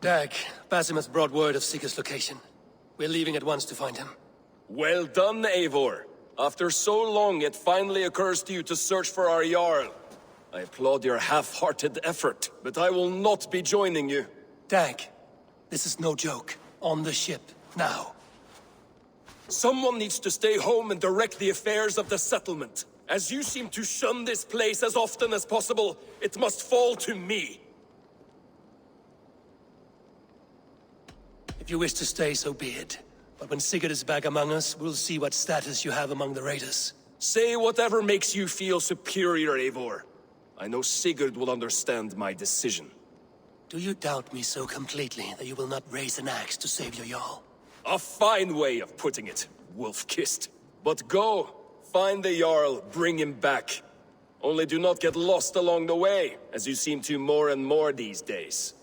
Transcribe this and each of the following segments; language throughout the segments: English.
Dag, Basim has brought word of Sigurd's location. We're leaving at once to find him. Well done, Eivor. After so long, it finally occurs to you to search for our Jarl. I applaud your half-hearted effort, but I will not be joining you. Dag, this is no joke. On the ship, now. Someone needs to stay home and direct the affairs of the settlement. As you seem to shun this place as often as possible, it must fall to me. If you wish to stay, so be it. But when Sigurd is back among us, we'll see what status you have among the raiders. Say whatever makes you feel superior, Eivor. I know Sigurd will understand my decision. Do you doubt me so completely that you will not raise an axe to save your Jarl? A fine way of putting it, wolf-kissed. But go, find the Jarl, bring him back. Only do not get lost along the way, as you seem to more and more these days.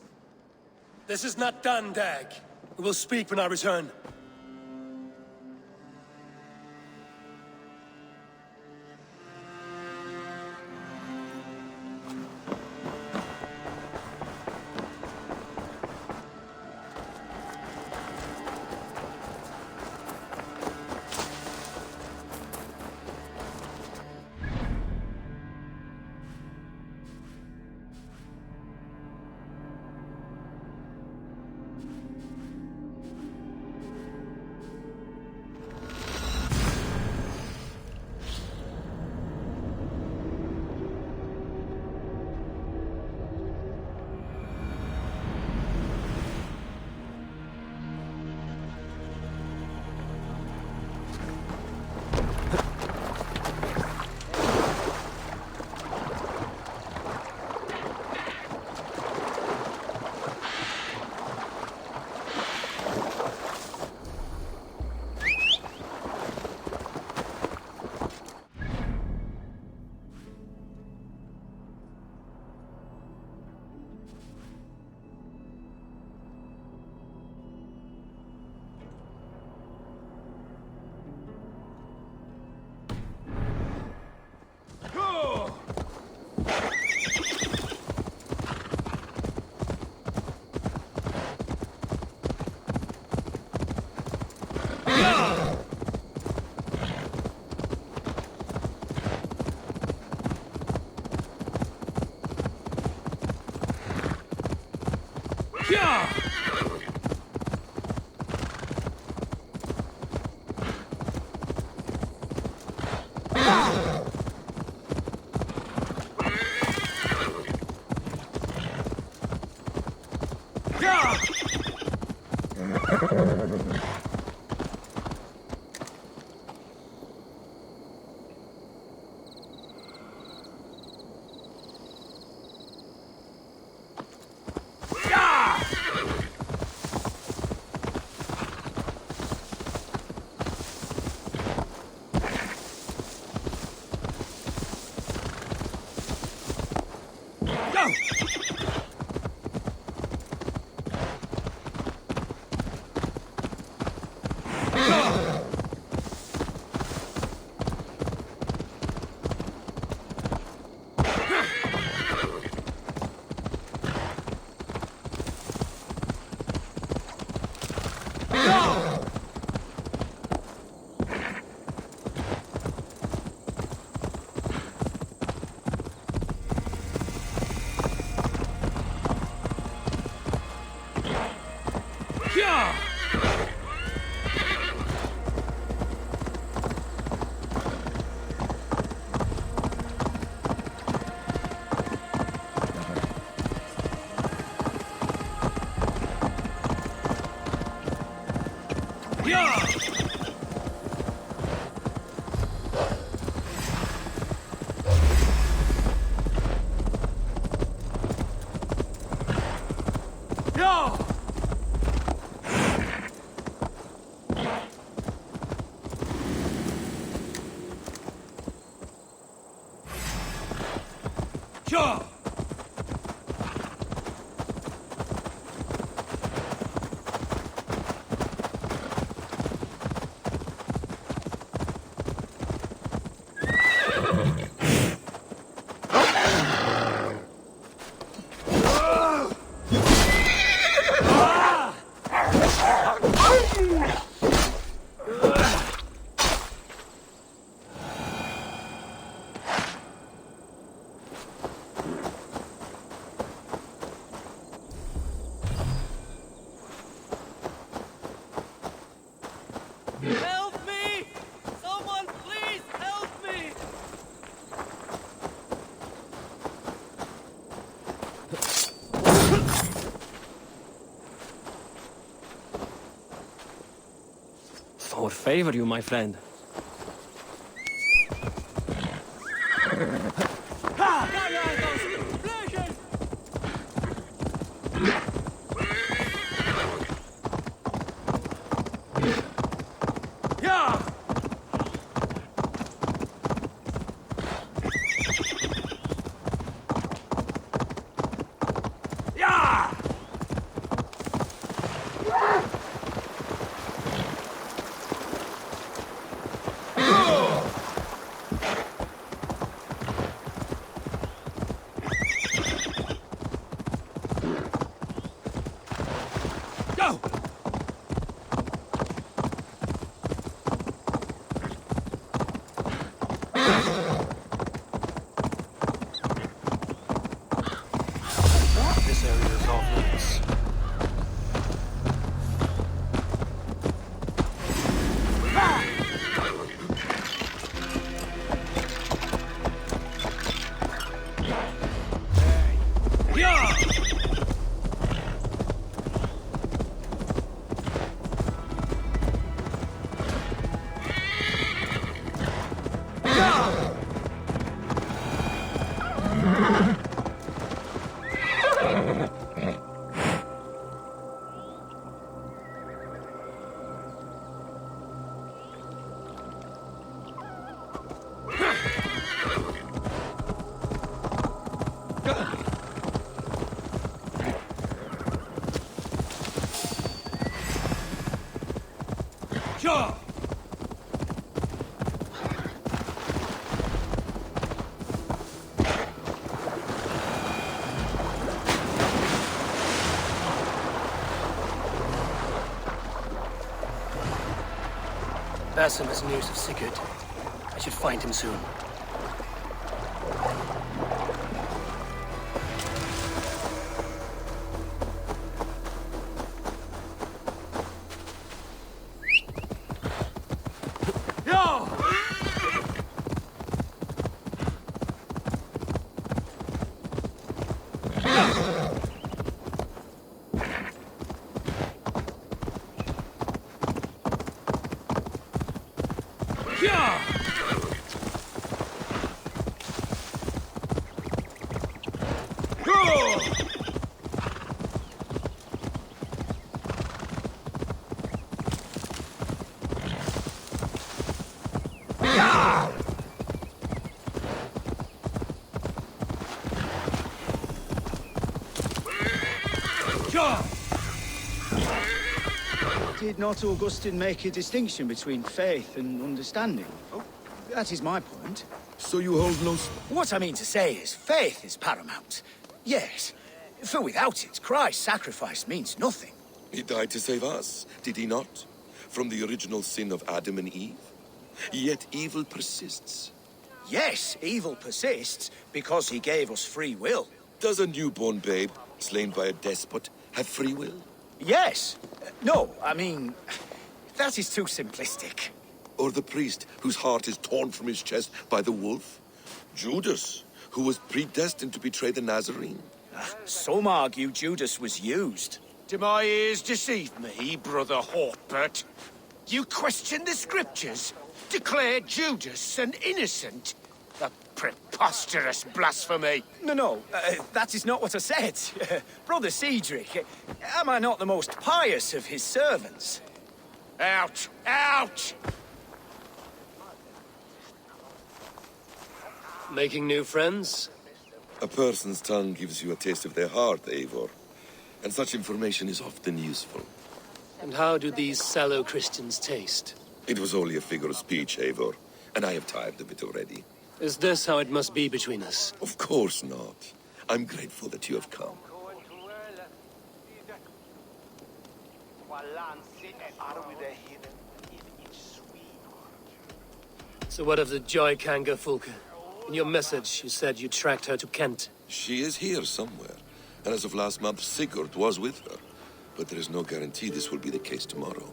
This is not done, Dag. We will speak when I return. favor you, my friend. Basim has news of Sigurd. I should find him soon. Did not Augustine make a distinction between faith and understanding? Oh, that is my point. So you hold no... What I mean to say is, faith is paramount. Yes, for without it, Christ's sacrifice means nothing. He died to save us, did he not? From the original sin of Adam and Eve? Yet evil persists. Yes, evil persists because he gave us free will. Does a newborn babe, slain by a despot, have free will? Yes. No, I mean, that is too simplistic. Or the priest whose heart is torn from his chest by the wolf? Judas, who was predestined to betray the Nazarene? Some argue Judas was used. Do my ears deceive me, Brother Hortbert? You question the scriptures? Declare Judas an innocent? A preposterous blasphemy! No, that is not what I said. Brother Cedric, am I not the most pious of his servants? Out! Out! Making new friends? A person's tongue gives you a taste of their heart, Eivor. And such information is often useful. And how do these sallow Christians taste? It was only a figure of speech, Eivor, and I have tired of it already. Is this how it must be between us? Of course not. I'm grateful that you have come. So what of the Joy Kanga Fulka? In your message, you said you tracked her to Kent. She is here somewhere, and as of last month, Sigurd was with her. But there is no guarantee this will be the case tomorrow.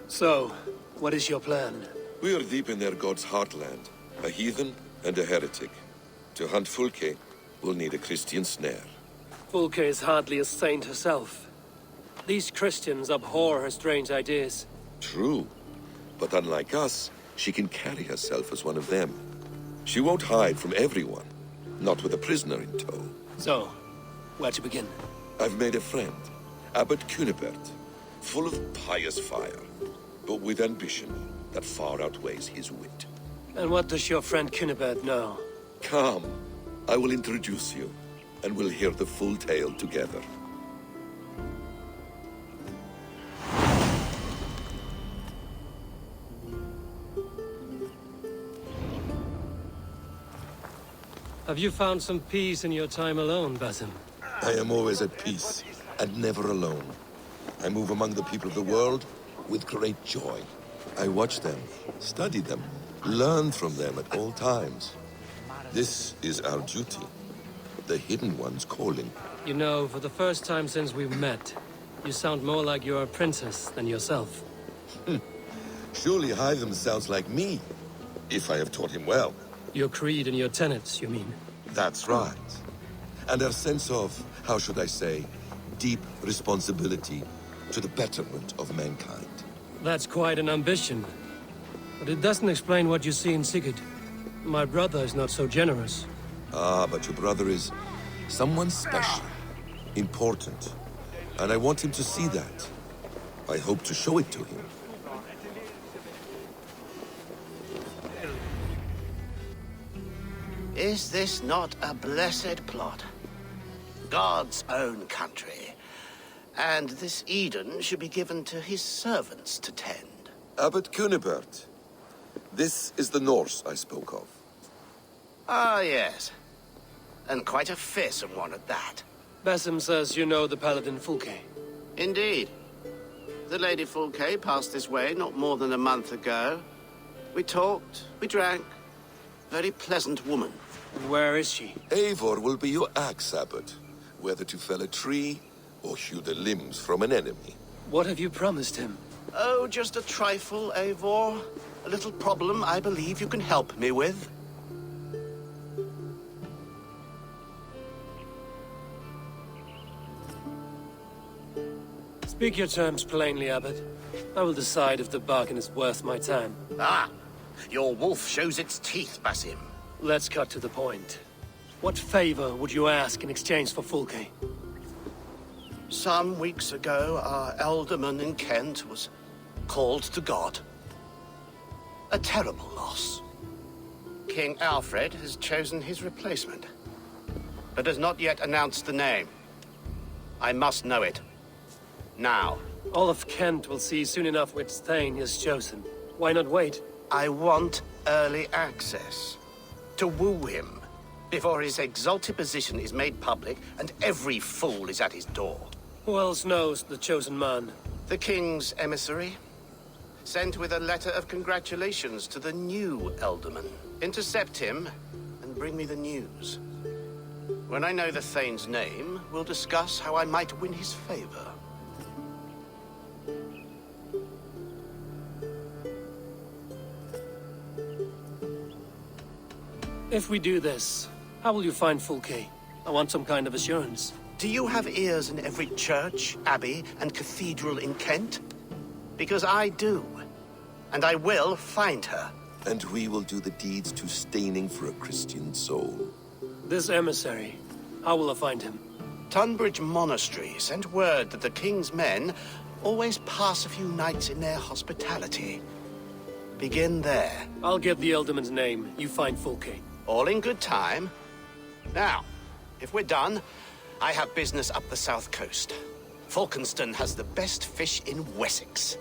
So, what is your plan? We are deep in their god's heartland, a heathen and a heretic. To hunt Fulke, we'll need a Christian snare. Fulka is hardly a saint herself. These Christians abhor her strange ideas. True, But unlike us, she can carry herself as one of them. She won't hide from everyone, not with a prisoner in tow. So, where to begin? I've made a friend, Abbot Cunibert, full of pious fire, but with ambition that far outweighs his wit. And what does your friend Cunibert know? Come, I will introduce you, and we'll hear the full tale together. Have you found some peace in your time alone, Basim? I am always at peace, and never alone. I move among the people of the world with great joy. I watch them, study them, learn from them at all times. This is our duty, the Hidden One's calling. You know, for the first time since we've met, you sound more like you're a princess than yourself. Surely Hytham sounds like me, if I have taught him well. Your creed and your tenets, you mean? That's right. And our sense of, how should I say, deep responsibility to the betterment of mankind. That's quite an ambition. But it doesn't explain what you see in Sigurd. My brother is not so generous. Ah, but your brother is someone special, important. And I want him to see that. I hope to show it to him. Is this not a blessed plot? God's own country. And this Eden should be given to his servants to tend. Abbot Cunibert. This is the Norse I spoke of. Ah, yes. And quite a fearsome one at that. Basim says you know the paladin Fulke. Indeed. The Lady Fulke passed this way not more than a month ago. We talked, we drank. Very pleasant woman. And where is she? Eivor will be your axe, Abbot. Whether to fell a tree or hew the limbs from an enemy. What have you promised him? Oh, just a trifle, Eivor. A little problem I believe you can help me with. Speak your terms plainly, Abbot. I will decide if the bargain is worth my time. Ah, your wolf shows its teeth, Basim. Let's cut to the point. What favor would you ask in exchange for Fulke? Some weeks ago, our alderman in Kent was called to God. A terrible loss. King Alfred has chosen his replacement, but has not yet announced the name. I must know it. Now. All of Kent will see soon enough which Thane is chosen. Why not wait? I want early access. To woo him, before his exalted position is made public and every fool is at his door. Who else knows the chosen man? The king's emissary, sent with a letter of congratulations to the new alderman. Intercept him and bring me the news. When I know the Thane's name, we'll discuss how I might win his favor. If we do this, how will you find Fulke? I want some kind of assurance. Do you have ears in every church, abbey, and cathedral in Kent? Because I do. And I will find her. And we will do the deeds too staining for a Christian soul. This emissary, how will I find him? Tunbridge Monastery sent word that the king's men always pass a few nights in their hospitality. Begin there. I'll get the Elderman's name. You find Fulke. All in good time. Now, if we're done, I have business up the south coast. Falkenston has the best fish in Wessex.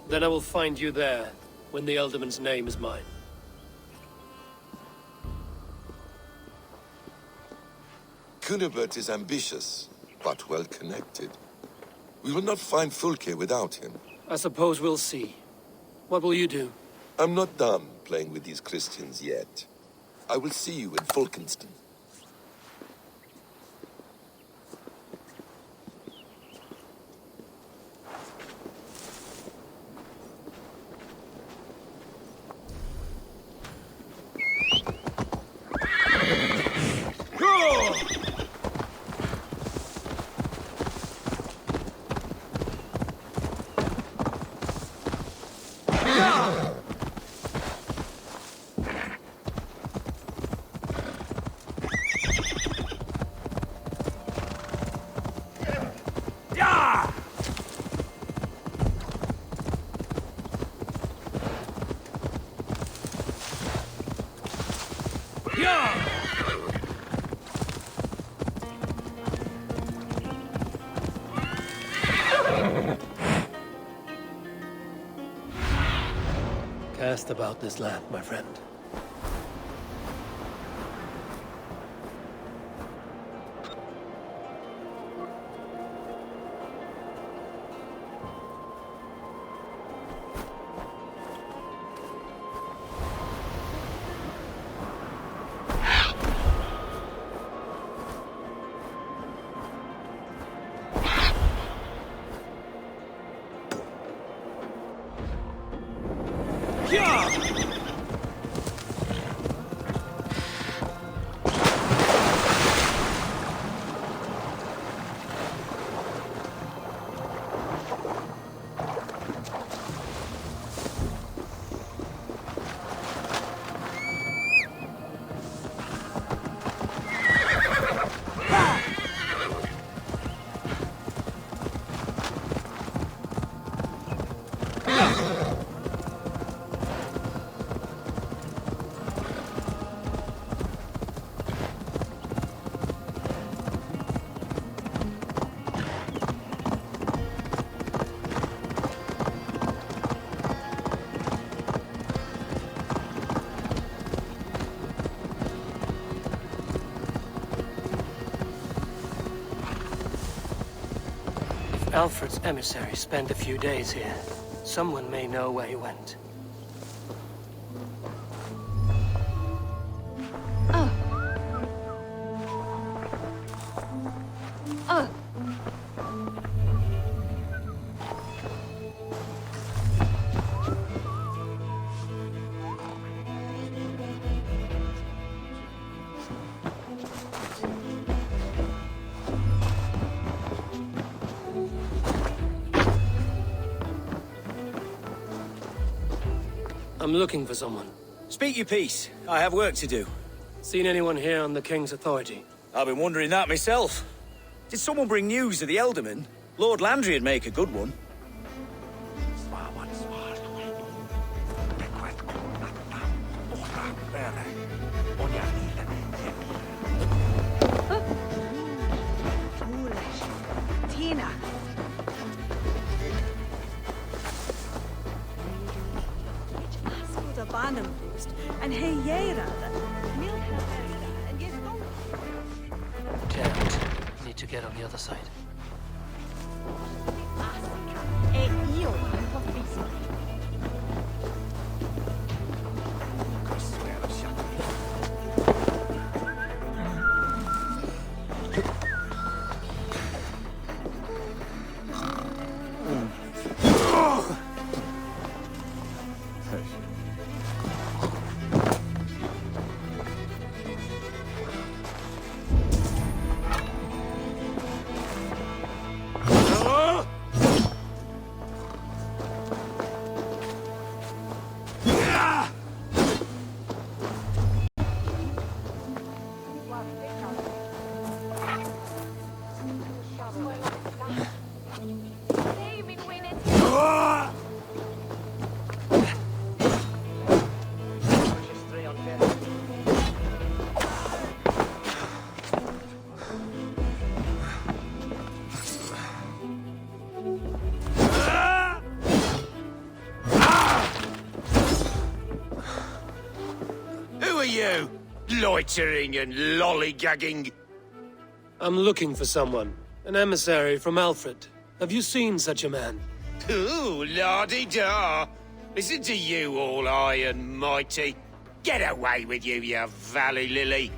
Then I will find you there, when the Elderman's name is mine. Cunibert is ambitious, but well-connected. We will not find Fulke without him. I suppose we'll see. What will you do? I'm not done playing with these Christians yet. I will see you in Falkenston. best about this land, my friend. Alfred's emissaries spent a few days here. Someone may know where he went. I'm looking for someone. Speak your piece. I have work to do. Seen anyone here on the King's authority? I've been wondering that myself. Did someone bring news of the Elderman? Lord Landry'd make a good one. Damned. Need to get on the other side. You, loitering and lollygagging. I'm looking for someone. An emissary from Alfred. Have you seen such a man? Ooh, la-di-da. Listen to you, all high and mighty. Get away with you, you valley lily.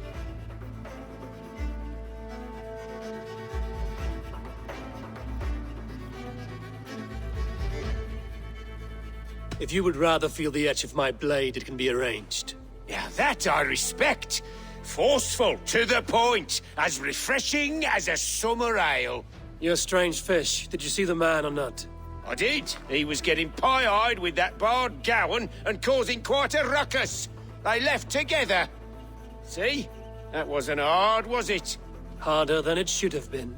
If you would rather feel the edge of my blade, it can be arranged. Yeah, that I respect. Forceful, to the point, as refreshing as a summer ale. You're a strange fish. Did you see the man or not? I did. He was getting pie-eyed with that Bard Gowan and causing quite a ruckus. They left together. See? That wasn't hard, was it? Harder than it should have been.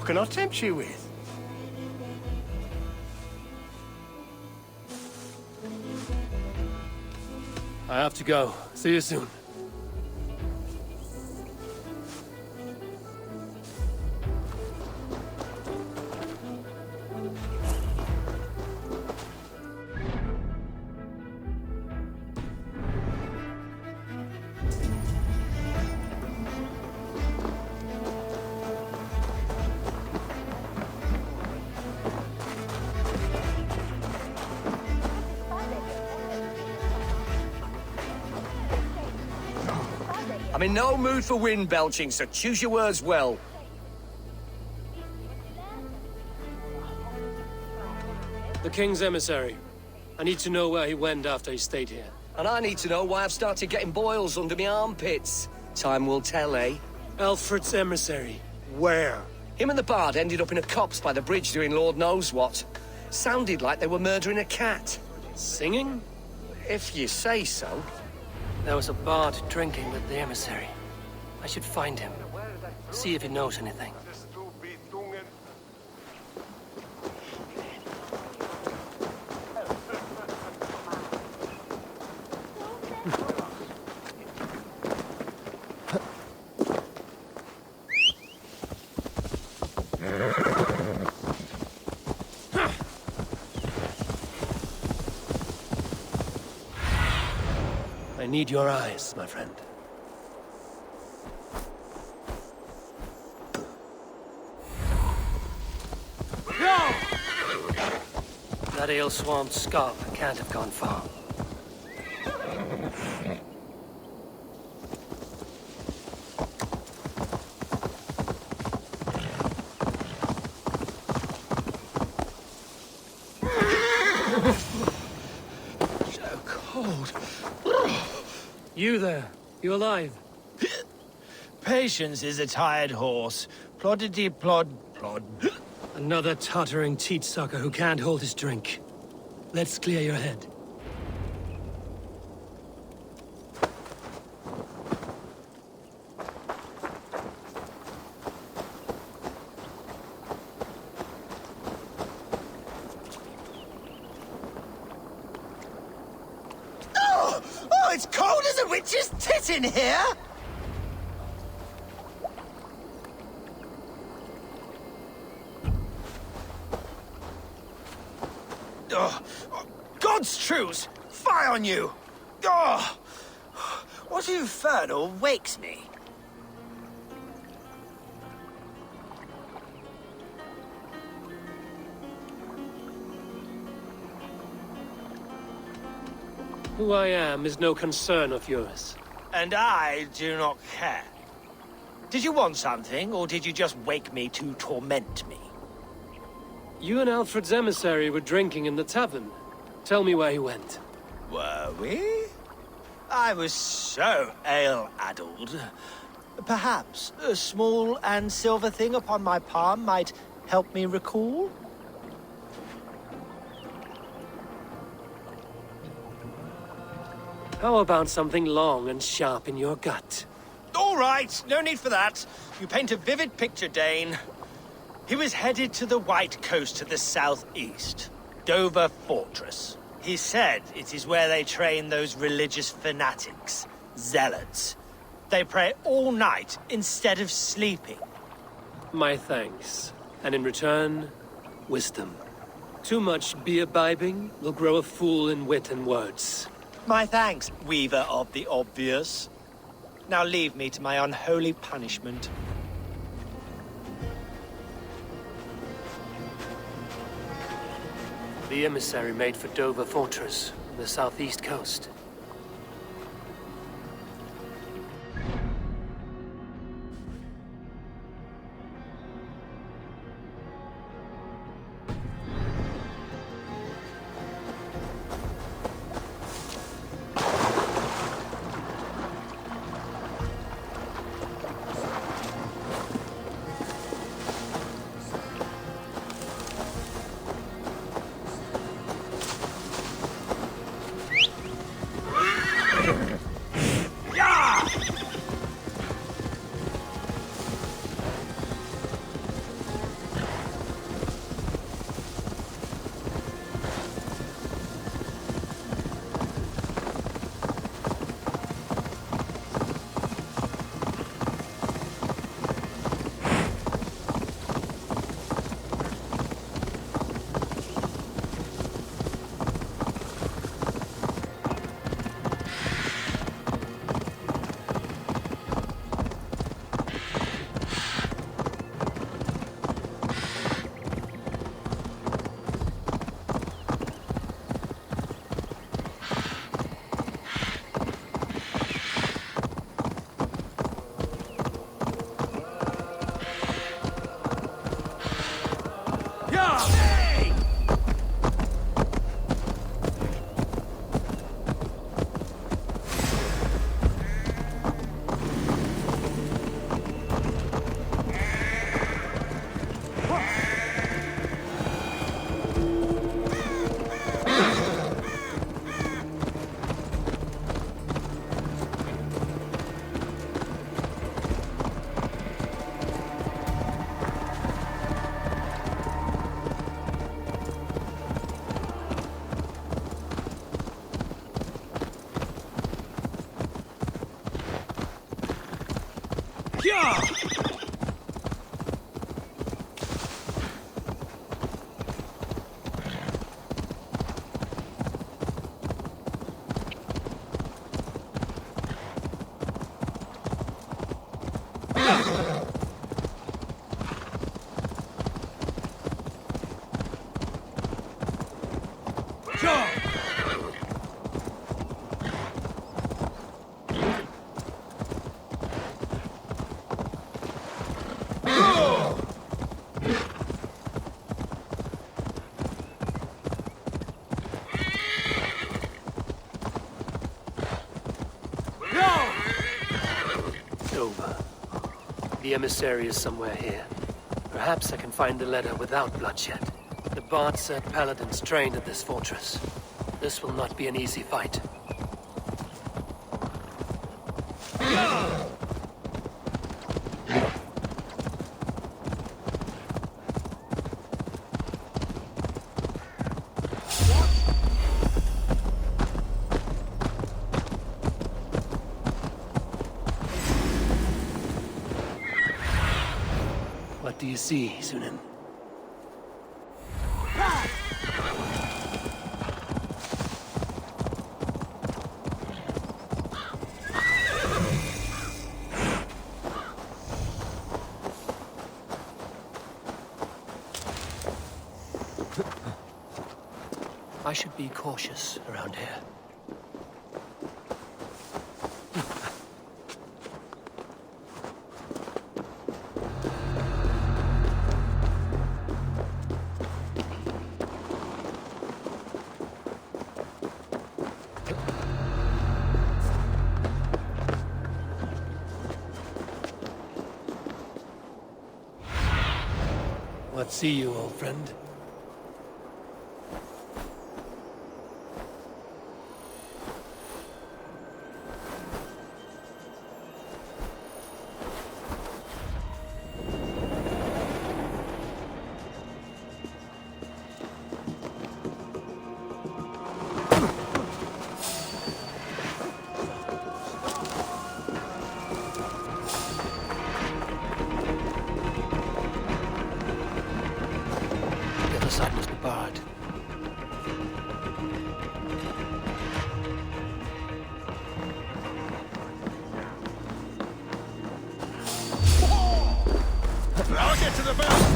can I tempt you with? I have to go. See you soon. I'm in no mood for wind belching, so choose your words well. The King's emissary. I need to know where he went after he stayed here. And I need to know why I've started getting boils under my armpits. Time will tell, eh? Alfred's emissary. Where? Him and the bard ended up in a copse by the bridge doing Lord knows what. Sounded like they were murdering a cat. Singing? If you say so. There was a bard drinking with the emissary. I should find him. See if he knows anything. I need your eyes, my friend. No! That ale-swamped scarp can't have gone far. So cold. You there. You alive? Patience is a tired horse. Ploddity plod plod. Another tottering teat-sucker who can't hold his drink. Let's clear your head. Oh, it's cold as a witch's tit in here! Oh, God's truce! Fie on you! Oh, what infernal wakes me? Who I am is no concern of yours. And I do not care. Did you want something, or did you just wake me to torment me? You and Alfred's emissary were drinking in the tavern. Tell me where he went. Were we? I was so ale-addled. Perhaps a small and silver thing upon my palm might help me recall? How about something long and sharp in your gut? All right, no need for that. You paint a vivid picture, Dane. He was headed to the White Coast to the southeast, Dover Fortress. He said it is where they train those religious fanatics, zealots. They pray all night instead of sleeping. My thanks. And in return, wisdom. Too much beer-bibbing will grow a fool in wit and words. My thanks, Weaver of the Obvious. Now leave me to my unholy punishment. The emissary made for Dover Fortress, the southeast coast. The emissary is somewhere here. Perhaps I can find the letter without bloodshed. The Bard said paladins trained at this fortress. This will not be an easy fight. What do you see, Sunan? I should be cautious around here. What see you, old friend? Side must be barred. I'll get to the bell!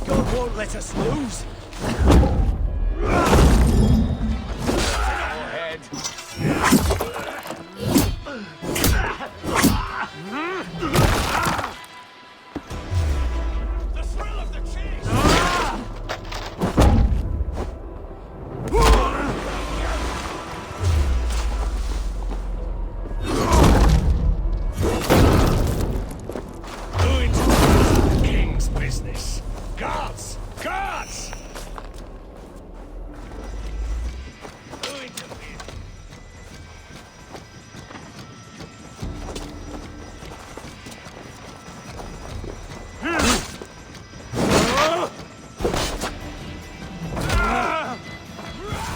God won't let us lose. The thrill of the chase! Doing the king's business. Guards! Guards! Doing the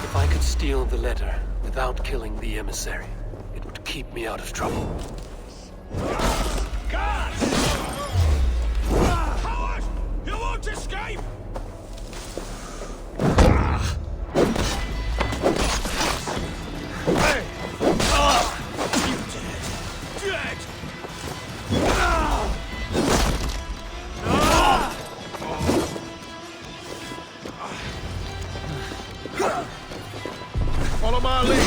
If I could steal the letter without killing the emissary, it would keep me out of trouble. Guards! Coward! You won't escape! Hey! You dead! Dead! Follow my lead!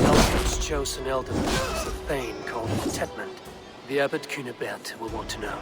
Alfred's chosen elderman is a thane called Tetmund. The Abbot Cunibert will want to know.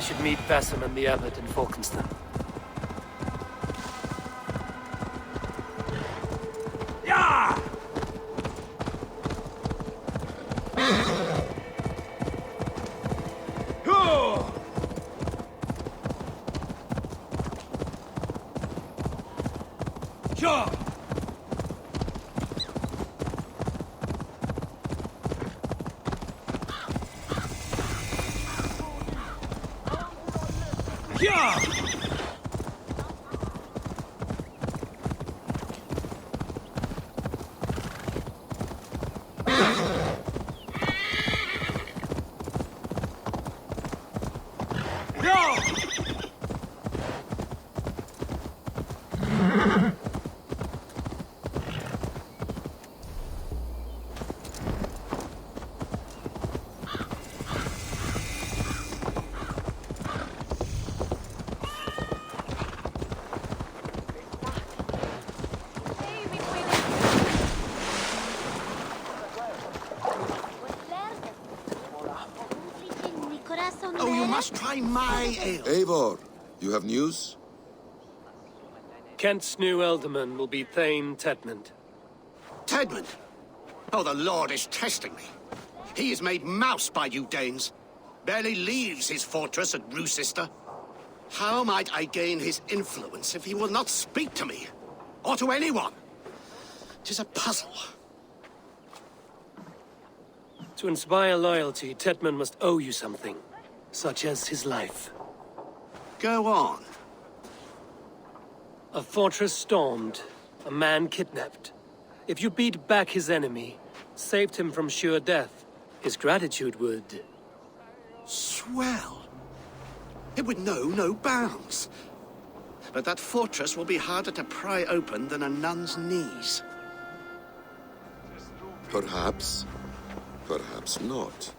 I should meet Basim and the Abbot in Falkenston. Oh, you must try my ale. Eivor, you have news? Kent's new ealdorman will be Thane Tedmund. Tedmund? Oh, the Lord is testing me. He is made mouse by you Danes. Barely leaves his fortress at Roosister. How might I gain his influence if he will not speak to me? Or to anyone? 'Tis a puzzle. To inspire loyalty, Tedmund must owe you something, such as his life. Go on. A fortress stormed, a man kidnapped. If you beat back his enemy, saved him from sure death, his gratitude would... Swell. It would know no bounds. But that fortress will be harder to pry open than a nun's knees. Perhaps. Perhaps not.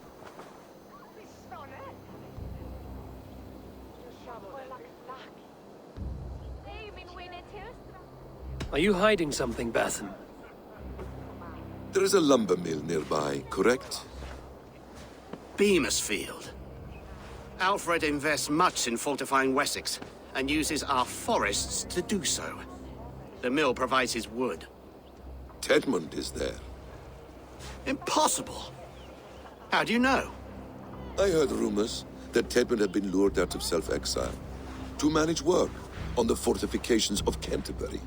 Are you hiding something, Basim? There is a lumber mill nearby, correct? Beamisfield. Alfred invests much in fortifying Wessex, and uses our forests to do so. The mill provides his wood. Tedmund is there. Impossible! How do you know? I heard rumors that Tedmund had been lured out of self-exile to manage work on the fortifications of Canterbury.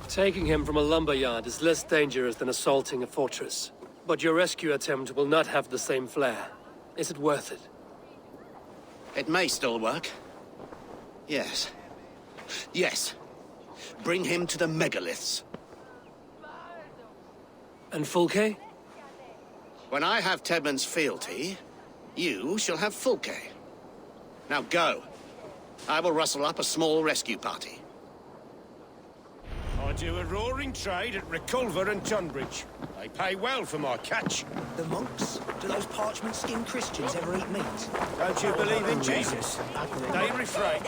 Taking him from a lumberyard is less dangerous than assaulting a fortress. But your rescue attempt will not have the same flair. Is it worth it? It may still work. Yes. Yes. Bring him to the megaliths. And Fulke? When I have Tedmund's fealty, you shall have Fulke. Now go. I will rustle up a small rescue party. I do a roaring trade at Reculver and Tunbridge. They pay well for my catch. The monks? Do those parchment-skinned Christians ever eat meat? Don't you believe in Jesus? They refrain.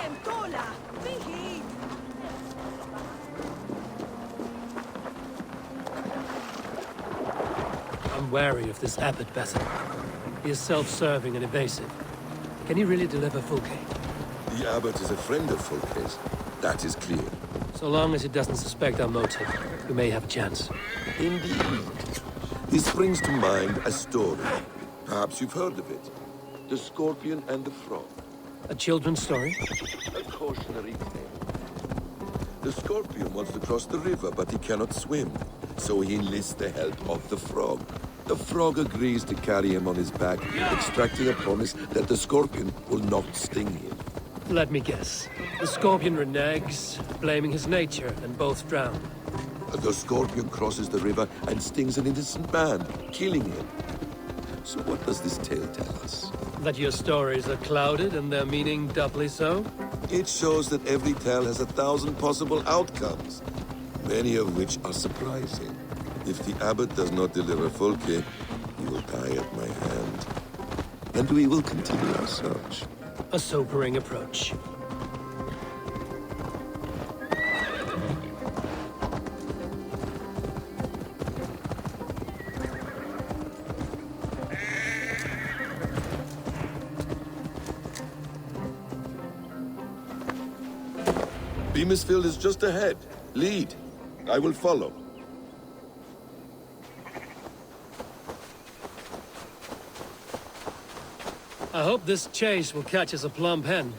I'm wary of this Abbot, Basim. He is self-serving and evasive. Can he really deliver Fulke? The Abbot is a friend of Fulke's. That is clear. So long as he doesn't suspect our motive, we may have a chance. Indeed. This brings to mind a story. Perhaps you've heard of it. The Scorpion and the Frog. A children's story? A cautionary tale. The Scorpion wants to cross the river, but he cannot swim. So he enlists the help of the Frog. The Frog agrees to carry him on his back, extracting a promise that the Scorpion will not sting him. Let me guess. The Scorpion reneges, blaming his nature, and both drown. The Scorpion crosses the river and stings an innocent man, killing him. So what does this tale tell us? That your stories are clouded and their meaning doubly so? It shows that every tale has 1,000 possible outcomes, many of which are surprising. If the Abbot does not deliver Fulke, he will die at my hand. And we will continue our search. A sobering approach. Beamisfield is just ahead. Lead. I will follow. I hope this chase will catch us a plump hen.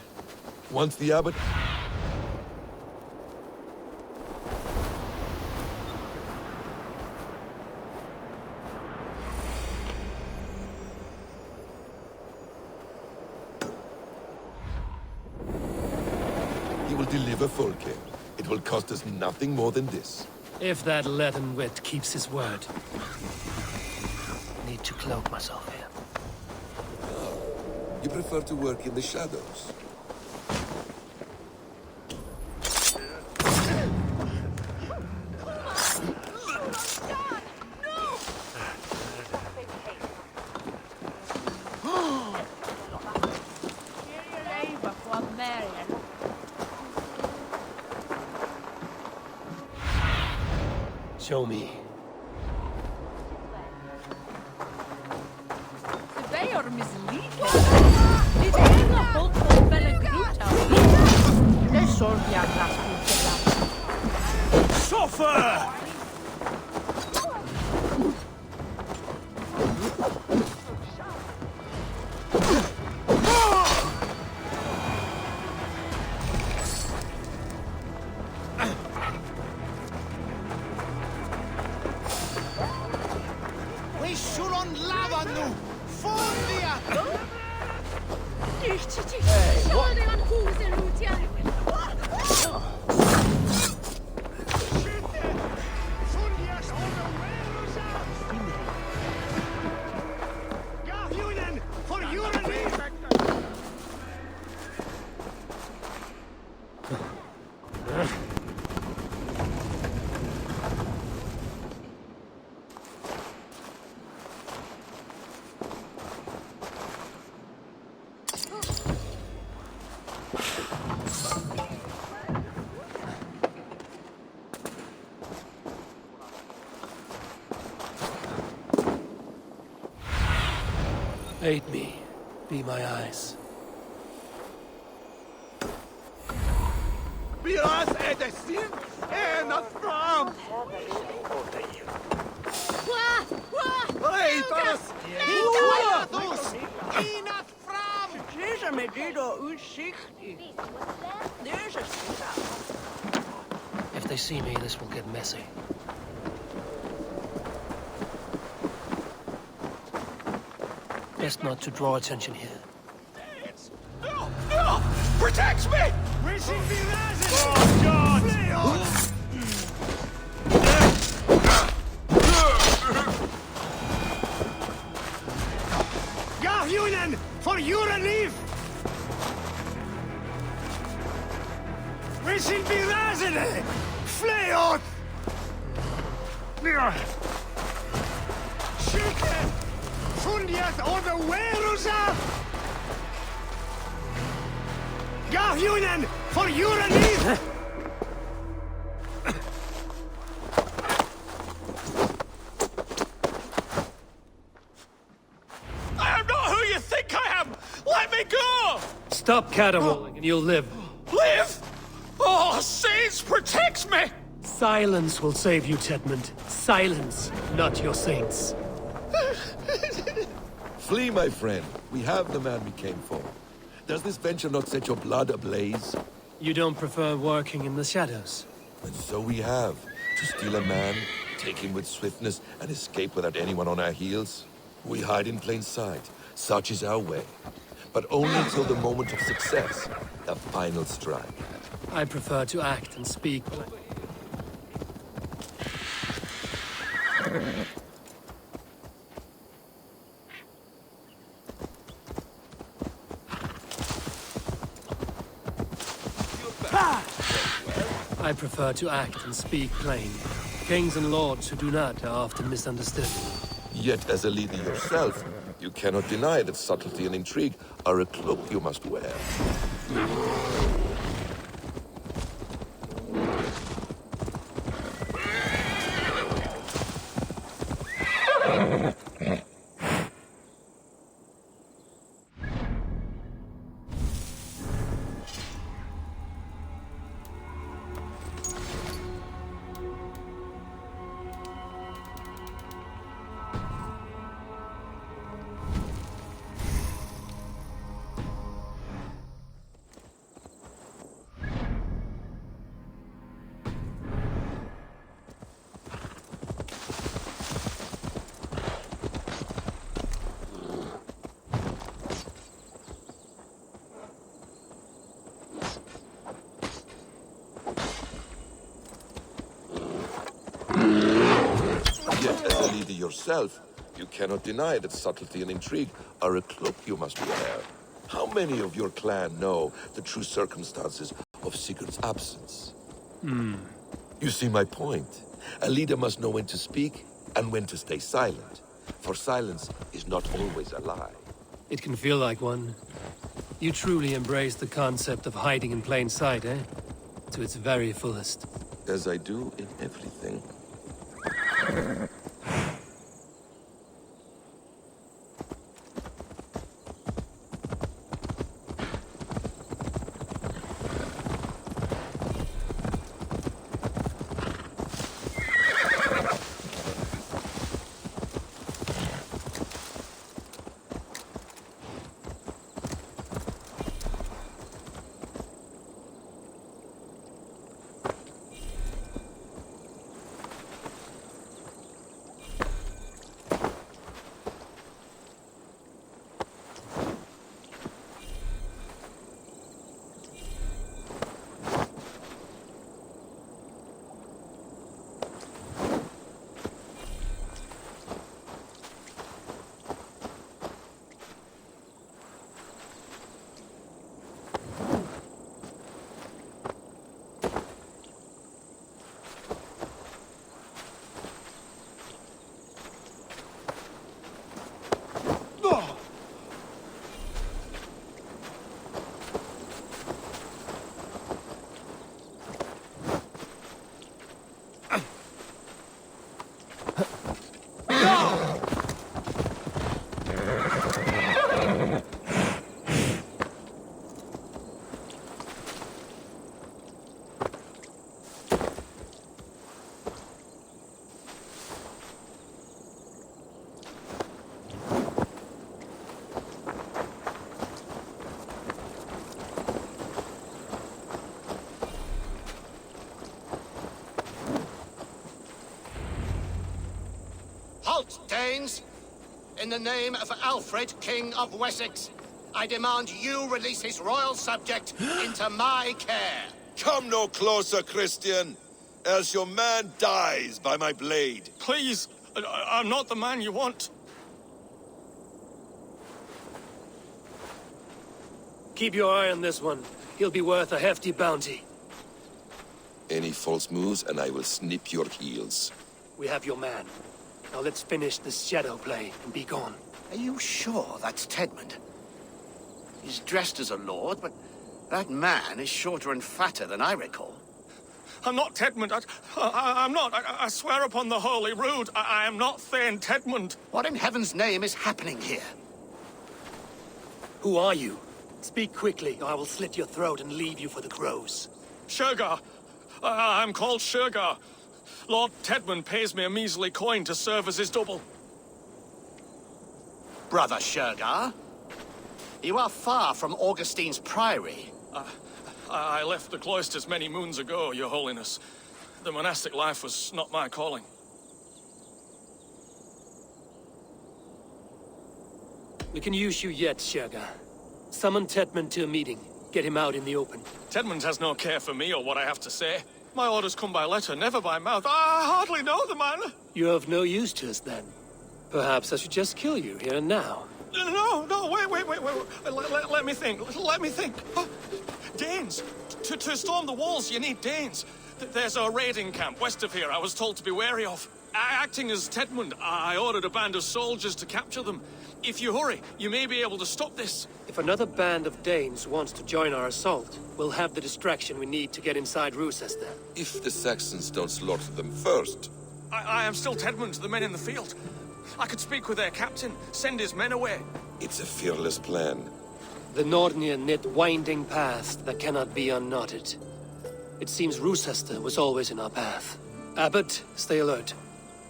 Once the Abbot... He will deliver Folke. It will cost us nothing more than this. If that leaden wit keeps his word. Need to cloak myself here. You prefer to work in the shadows? Show me. Suffer! We should on lava nu! Fondia! Aid me. Be my eyes. Biraz edesin, not from! Hey, Thomas! Not from! If they see me, this will get messy. Best not to draw attention here. No! Protect me! Oh, God! Gahjunen, for your relief! We should be razene! Flee out! Schicke! Fundias oder Werusa! Gahjunen, for your relief! I am not who you think I am! Let me go! Stop caterwauling and you'll live. Live! Oh, saints, protect me! Silence will save you, Tedmund. Silence, not your saints. Flee, my friend. We have the man we came for. Does this venture not set your blood ablaze? You don't prefer working in the shadows? And so we have. To steal a man, take him with swiftness, and escape without anyone on our heels. We hide in plain sight. Such is our way. But only until the moment of success. The final strike. I prefer to act and speak. I prefer to act and speak plain. Kings and lords who do not are often misunderstood. Yet, as a leader yourself, you cannot deny that subtlety and intrigue are a cloak you must wear. yourself, you cannot deny that subtlety and intrigue are a cloak you must wear. How many of your clan know the true circumstances of Sigurd's absence? You see my point. A leader must know when to speak and when to stay silent. For silence is not always a lie. It can feel like one. You truly embrace the concept of hiding in plain sight, eh? To its very fullest. As I do in everything. Halt, Danes! In the name of Alfred, King of Wessex, I demand you release his royal subject into my care. Come no closer, Christian, else your man dies by my blade. Please, I'm not the man you want. Keep your eye on this one. He'll be worth a hefty bounty. Any false moves and I will snip your heels. We have your man. Now let's finish this shadow play and be gone. Are you sure that's Tedmund? He's dressed as a lord, but that man is shorter and fatter than I recall. I'm not Tedmund. I'm not. I swear upon the Holy Rood, I am not Thane Tedmund. What in heaven's name is happening here? Who are you? Speak quickly, or I will slit your throat and leave you for the crows. Shergar. I'm called Shergar. Lord Tedmund pays me a measly coin to serve as his double. Brother Shergar? You are far from Augustine's priory. I left the cloisters many moons ago, Your Holiness. The monastic life was not my calling. We can use you yet, Shergar. Summon Tedmund to a meeting. Get him out in the open. Tedmund has no care for me or what I have to say. My orders come by letter, never by mouth. I hardly know the man. You're of no use to us, then. Perhaps I should just kill you here and now. No, wait. Let me think. Oh, Danes! To storm the walls, you need Danes. There's a raiding camp west of here I was told to be wary of. Acting as Tedmund, I ordered a band of soldiers to capture them. If you hurry, you may be able to stop this. If another band of Danes wants to join our assault, we'll have the distraction we need to get inside Rochester. If the Saxons don't slaughter them first. I am still Tedmund to the men in the field. I could speak with their captain, send his men away. It's a fearless plan. The Nordnir knit winding paths that cannot be unknotted. It seems Rochester was always in our path. Abbot, stay alert.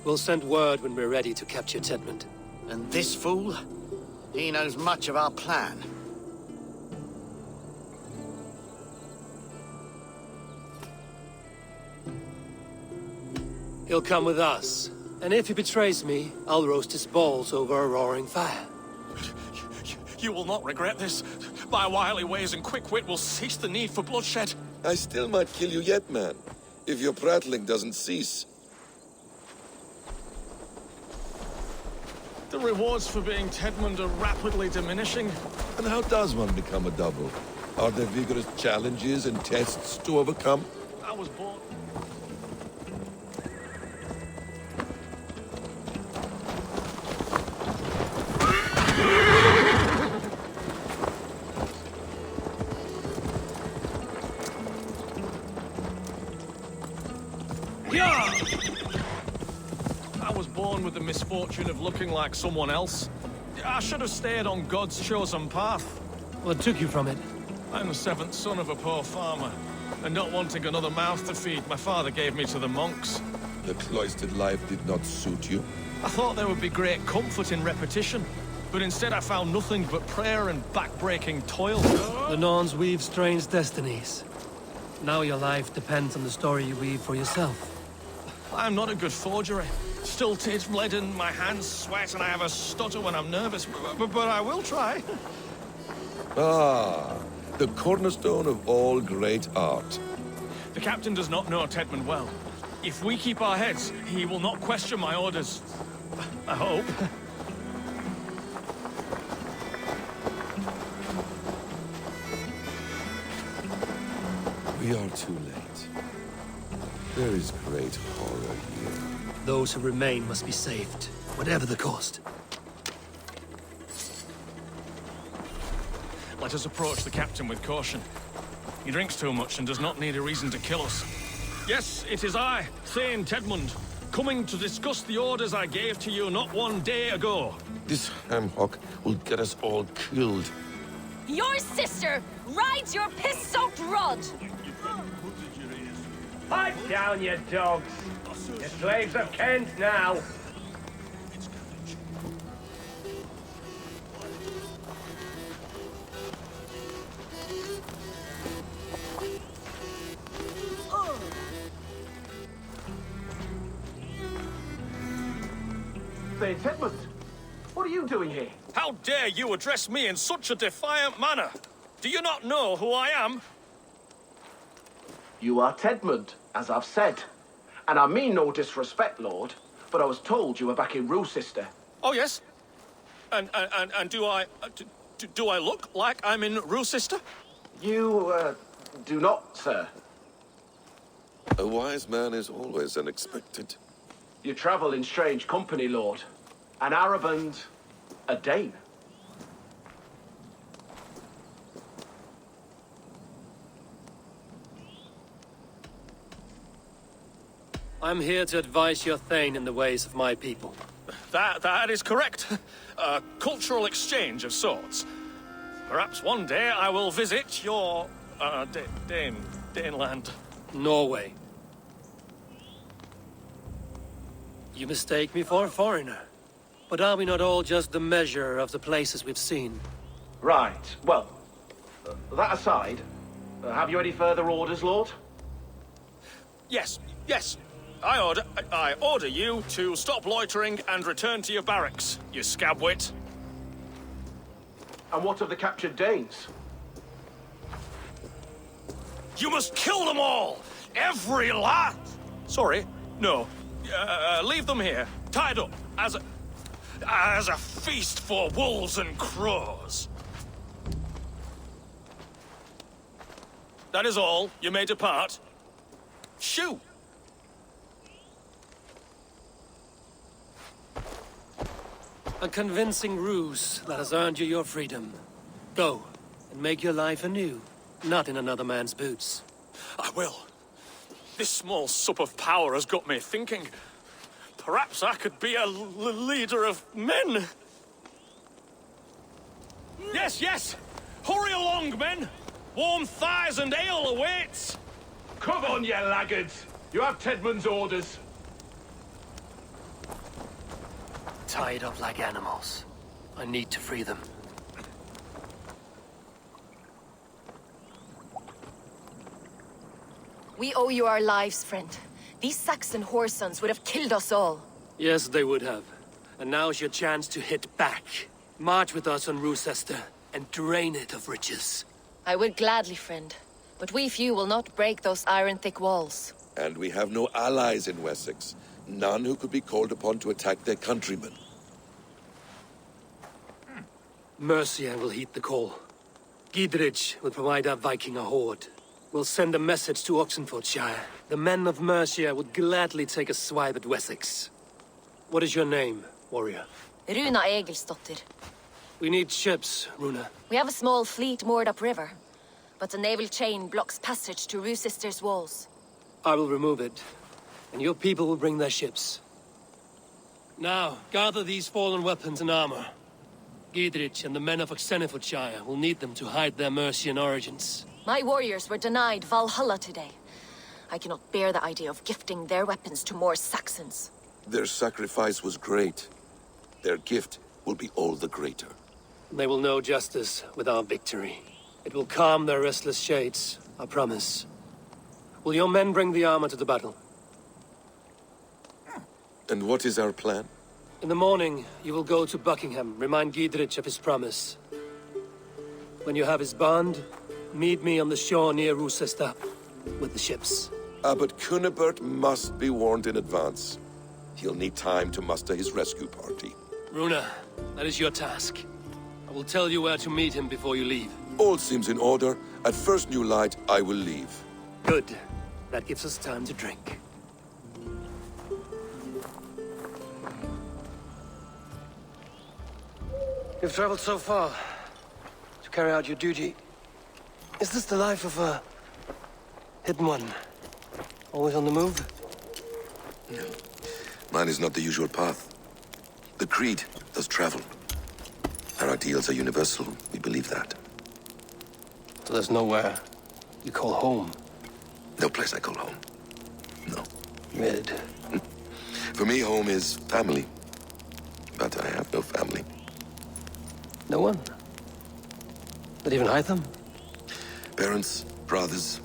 We'll send word when we're ready to capture Tedmund. And this fool? He knows much of our plan. He'll come with us. And if he betrays me, I'll roast his balls over a roaring fire. You will not regret this. My wily ways and quick wit will cease the need for bloodshed. I still might kill you yet, man. If your prattling doesn't cease. The rewards for being Tedmund are rapidly diminishing. And how does one become a double? Are there vigorous challenges and tests to overcome? I was born... I was born with the misfortune of looking like someone else. I should have stayed on God's chosen path. What took you from it? I'm the seventh son of a poor farmer, and not wanting another mouth to feed, my father gave me to the monks. The cloistered life did not suit you? I thought there would be great comfort in repetition, but instead I found nothing but prayer and back-breaking toil. The Norns weave strange destinies. Now your life depends on the story you weave for yourself. I'm not a good forgery. Stilted, leaden, my hands sweat, and I have a stutter when I'm nervous, but I will try. Ah, the cornerstone of all great art. The captain does not know Tedmund well. If we keep our heads, he will not question my orders. I hope. We are too late. There is great horror here. Those who remain must be saved, whatever the cost. Let us approach the captain with caution. He drinks too much and does not need a reason to kill us. Yes, it is I, Thane Tedmund, coming to discuss the orders I gave to you not one day ago. This hamhock will get us all killed. Your sister rides your piss-soaked rod! Pipe down, you dogs! You're slaves of Kent now! Say, Tedmund, what are you doing here? How dare you address me in such a defiant manner? Do you not know who I am? You are Tedmund, as I've said. And I mean no disrespect, Lord, but I was told you were back in Rochester. Oh, yes? And do I look like I'm in Rochester? You, do not, sir. A wise man is always unexpected. You travel in strange company, Lord. An Arab and a Dane. I'm here to advise your Thane in the ways of my people. That is correct. A cultural exchange of sorts. Perhaps one day I will visit your, Daneland. Norway. You mistake me for a foreigner. But are we not all just the measure of the places we've seen? Right, well, that aside, have you any further orders, Lord? Yes. I order you to stop loitering and return to your barracks, you scabwit. And what of the captured Danes? You must kill them all! Every last! Sorry, no. Leave them here, tied up, as a feast for wolves and crows. That is all. You may depart. Shoo! A convincing ruse that has earned you your freedom. Go, and make your life anew, not in another man's boots. I will. This small sup of power has got me thinking. Perhaps I could be a leader of men. Yes! Hurry along, men! Warm thighs and ale awaits! Come on, you laggards! You have Tedmund's orders. Tied up like animals. I need to free them. We owe you our lives, friend. These Saxon whoresons would have killed us all. Yes, they would have. And now's your chance to hit back. March with us on Rochester and drain it of riches. I would gladly, friend. But we few will not break those iron-thick walls. And we have no allies in Wessex. None who could be called upon to attack their countrymen. Mercia will heed the call. Gidrich will provide our Viking a horde. We'll send a message to Oxenfordshire. The men of Mercia would gladly take a swipe at Wessex. What is your name, warrior? Runa Egilsdotter. We need ships, Runa. We have a small fleet moored upriver, but a naval chain blocks passage to Roosister's walls. I will remove it, and your people will bring their ships. Now, gather these fallen weapons and armor. Gidrich and the men of Oxenfordshire will need them to hide their Mercian origins. My warriors were denied Valhalla today. I cannot bear the idea of gifting their weapons to more Saxons. Their sacrifice was great. Their gift will be all the greater. They will know justice with our victory. It will calm their restless shades, I promise. Will your men bring the armor to the battle? And what is our plan? In the morning, you will go to Buckingham, remind Gidrich of his promise. When you have his bond, meet me on the shore near Roosester with the ships. Abbot Cunibert must be warned in advance. He'll need time to muster his rescue party. Runa, that is your task. I will tell you where to meet him before you leave. All seems in order. At first new light, I will leave. Good. That gives us time to drink. You've traveled so far to carry out your duty. Is this the life of a hidden one? Always on the move? No. Mine is not the usual path. The Creed does travel. Our ideals are universal. We believe that. So there's nowhere you call home? No place I call home. No. Mid. For me, home is family. But I have no family. No one? Not even Hytham? Parents, brothers,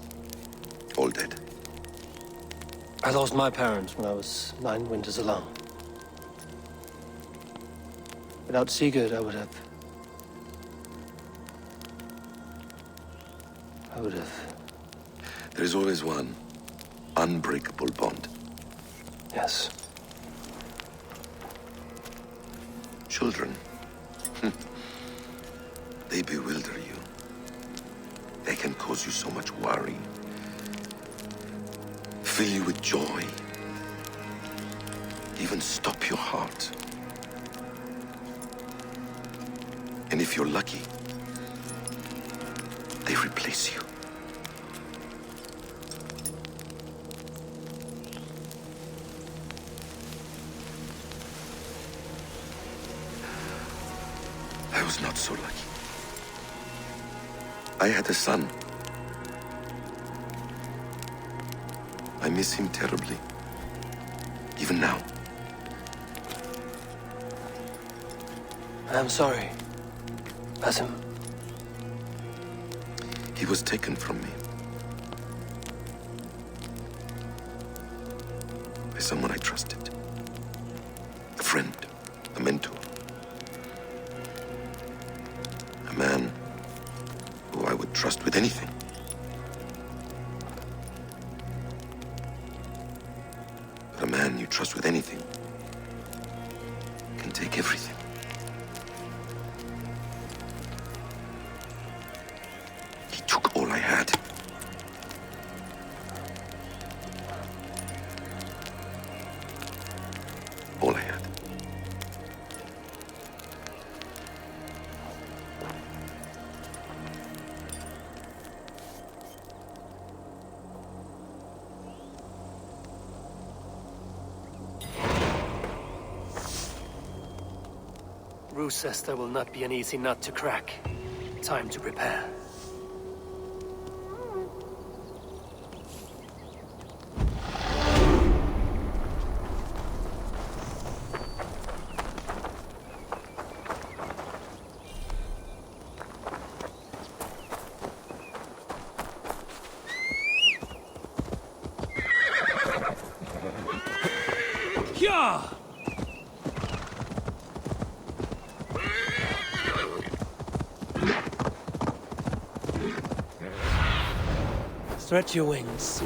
all dead. I lost my parents when I was 9 winters alone. Without Sigurd, I would have... There is always one unbreakable bond. Yes. Children. They bewilder you. They can cause you so much worry. Fill you with joy. Even stop your heart. And if you're lucky, they replace you. I was not so lucky. I had a son. I miss him terribly. Even now. I'm sorry. Basim. He was taken from me. By someone I trusted. A friend. A mentor. A man who I would trust with anything. But a man you trust with anything can take everything. He took all I had. All I had. Roosester will not be an easy nut to crack. Time to prepare. Yeah! Stretch your wings.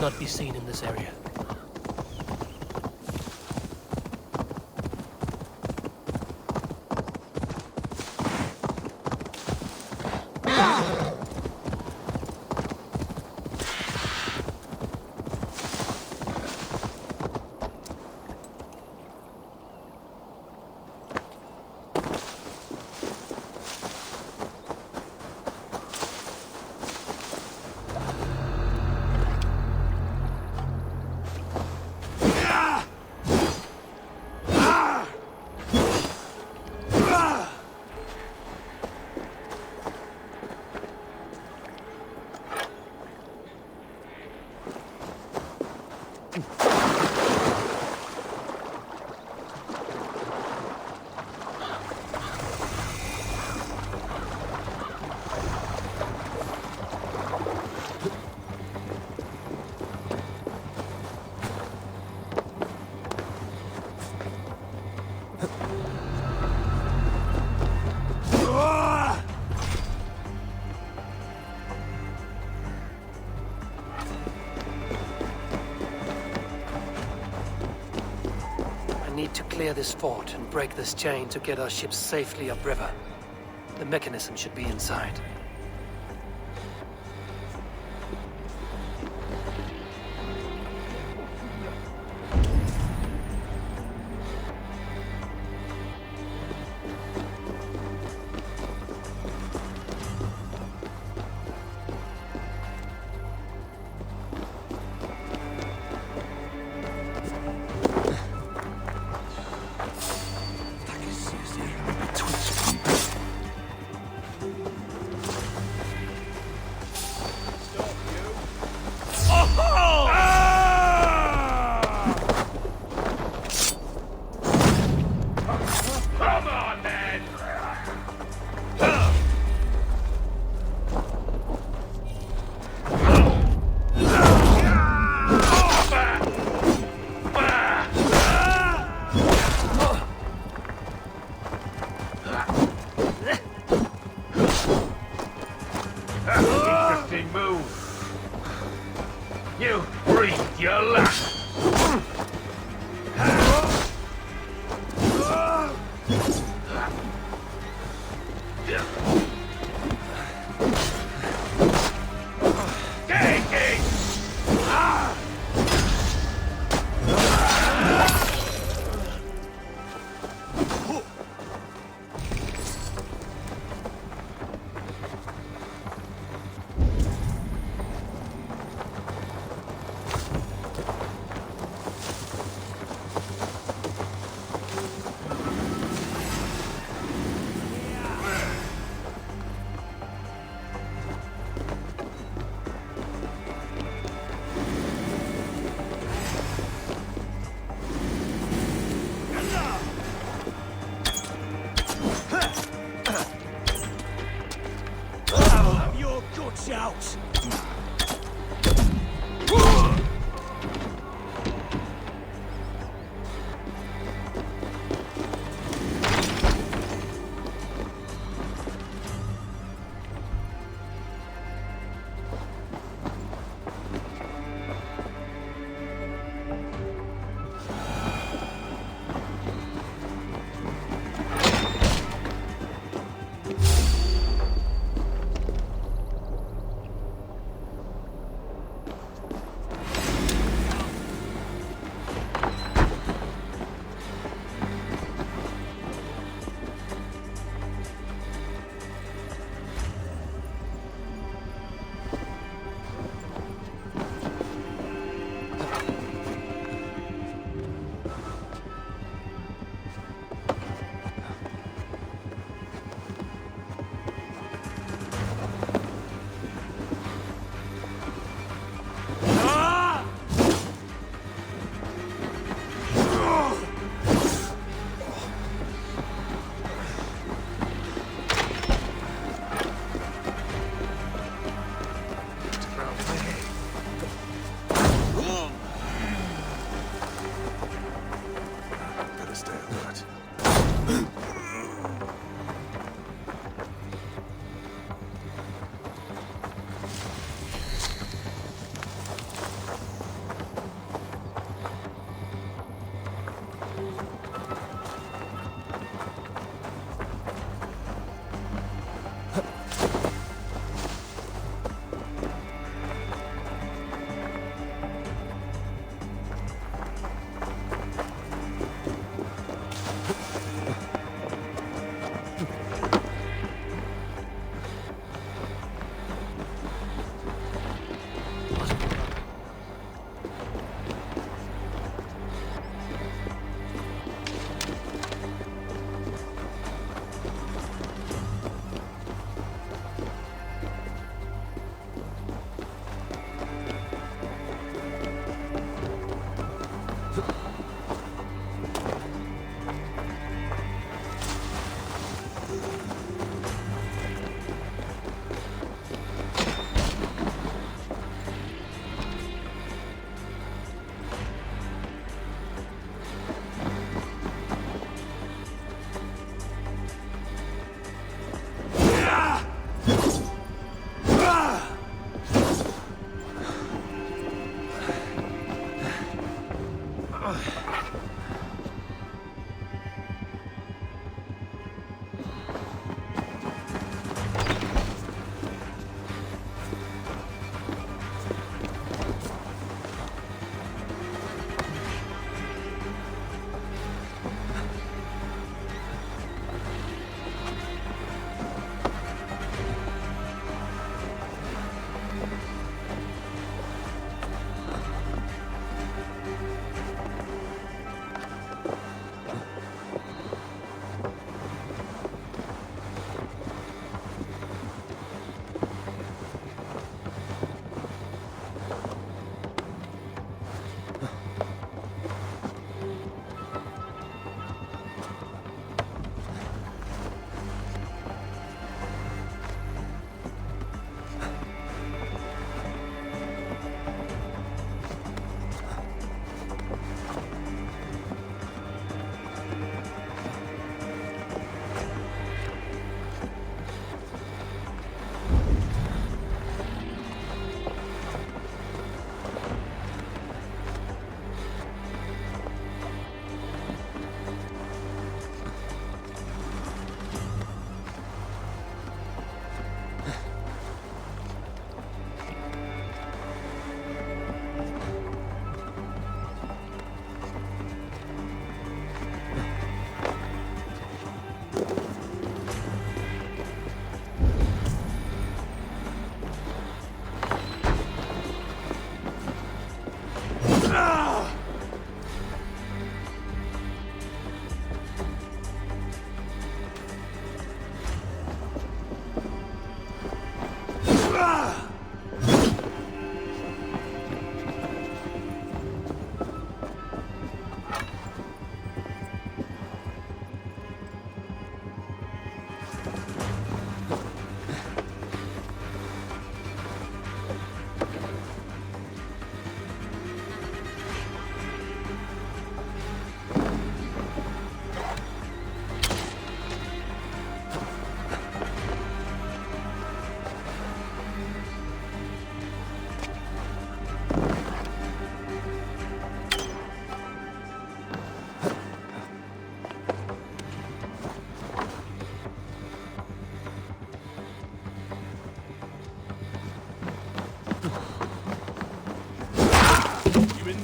not be seen in this area. I need to clear this fort and break this chain to get our ships safely upriver. The mechanism should be inside.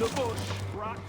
the bush, rat.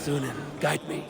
Sunan, guide me.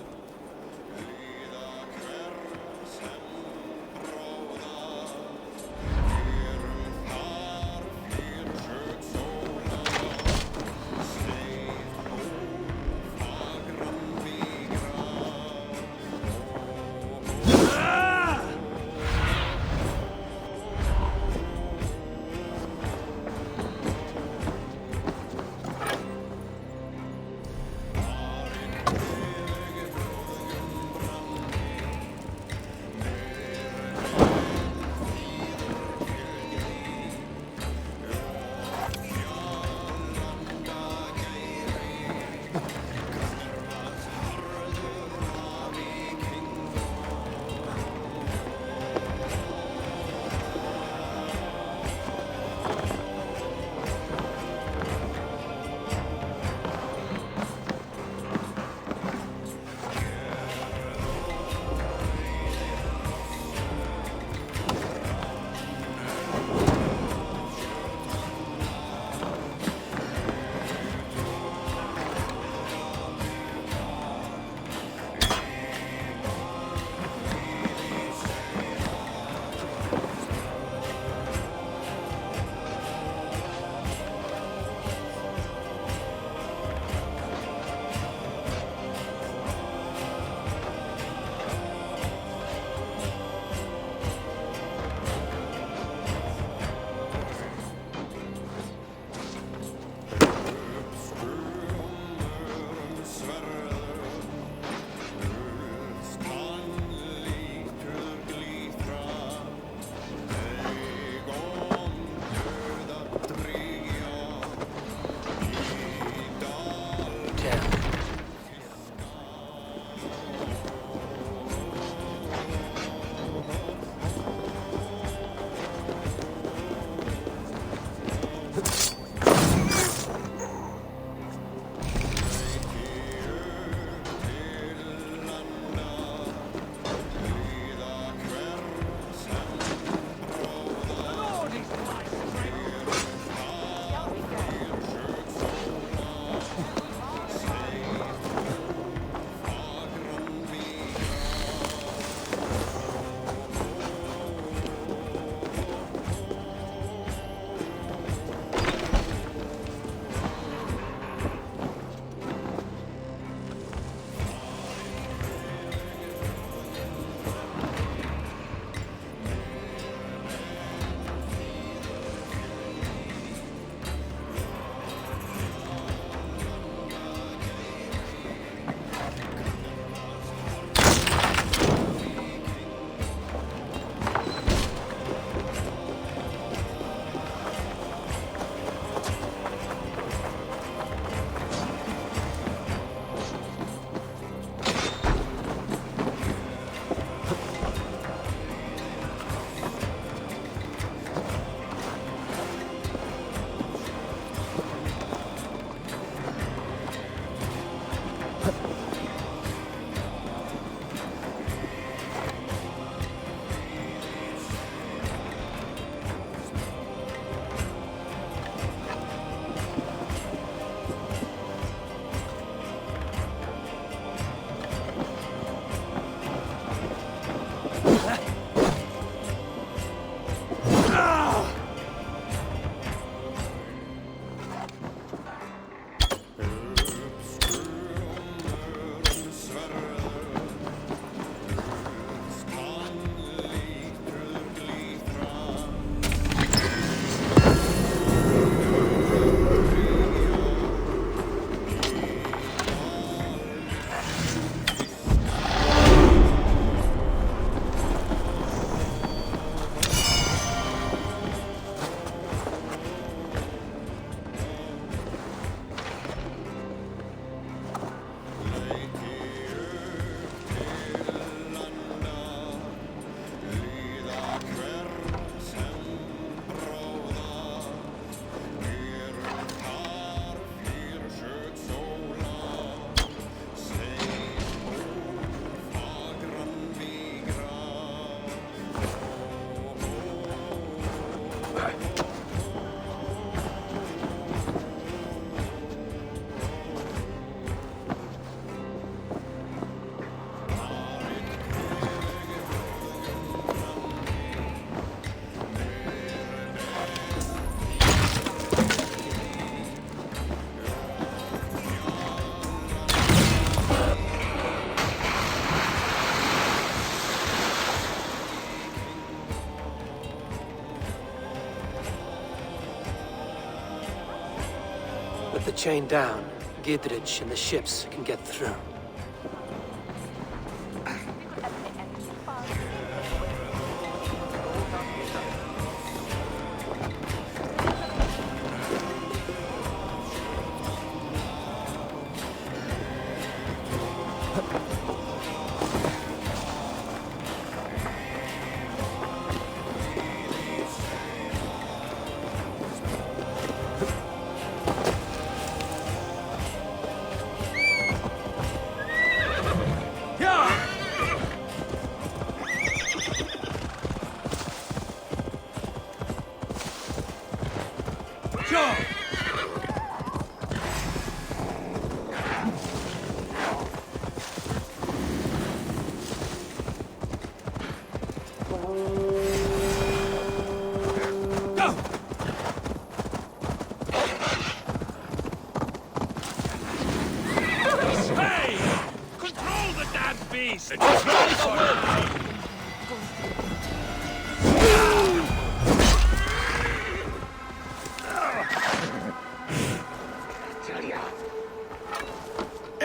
With the chain down, Gidrich and the ships can get through.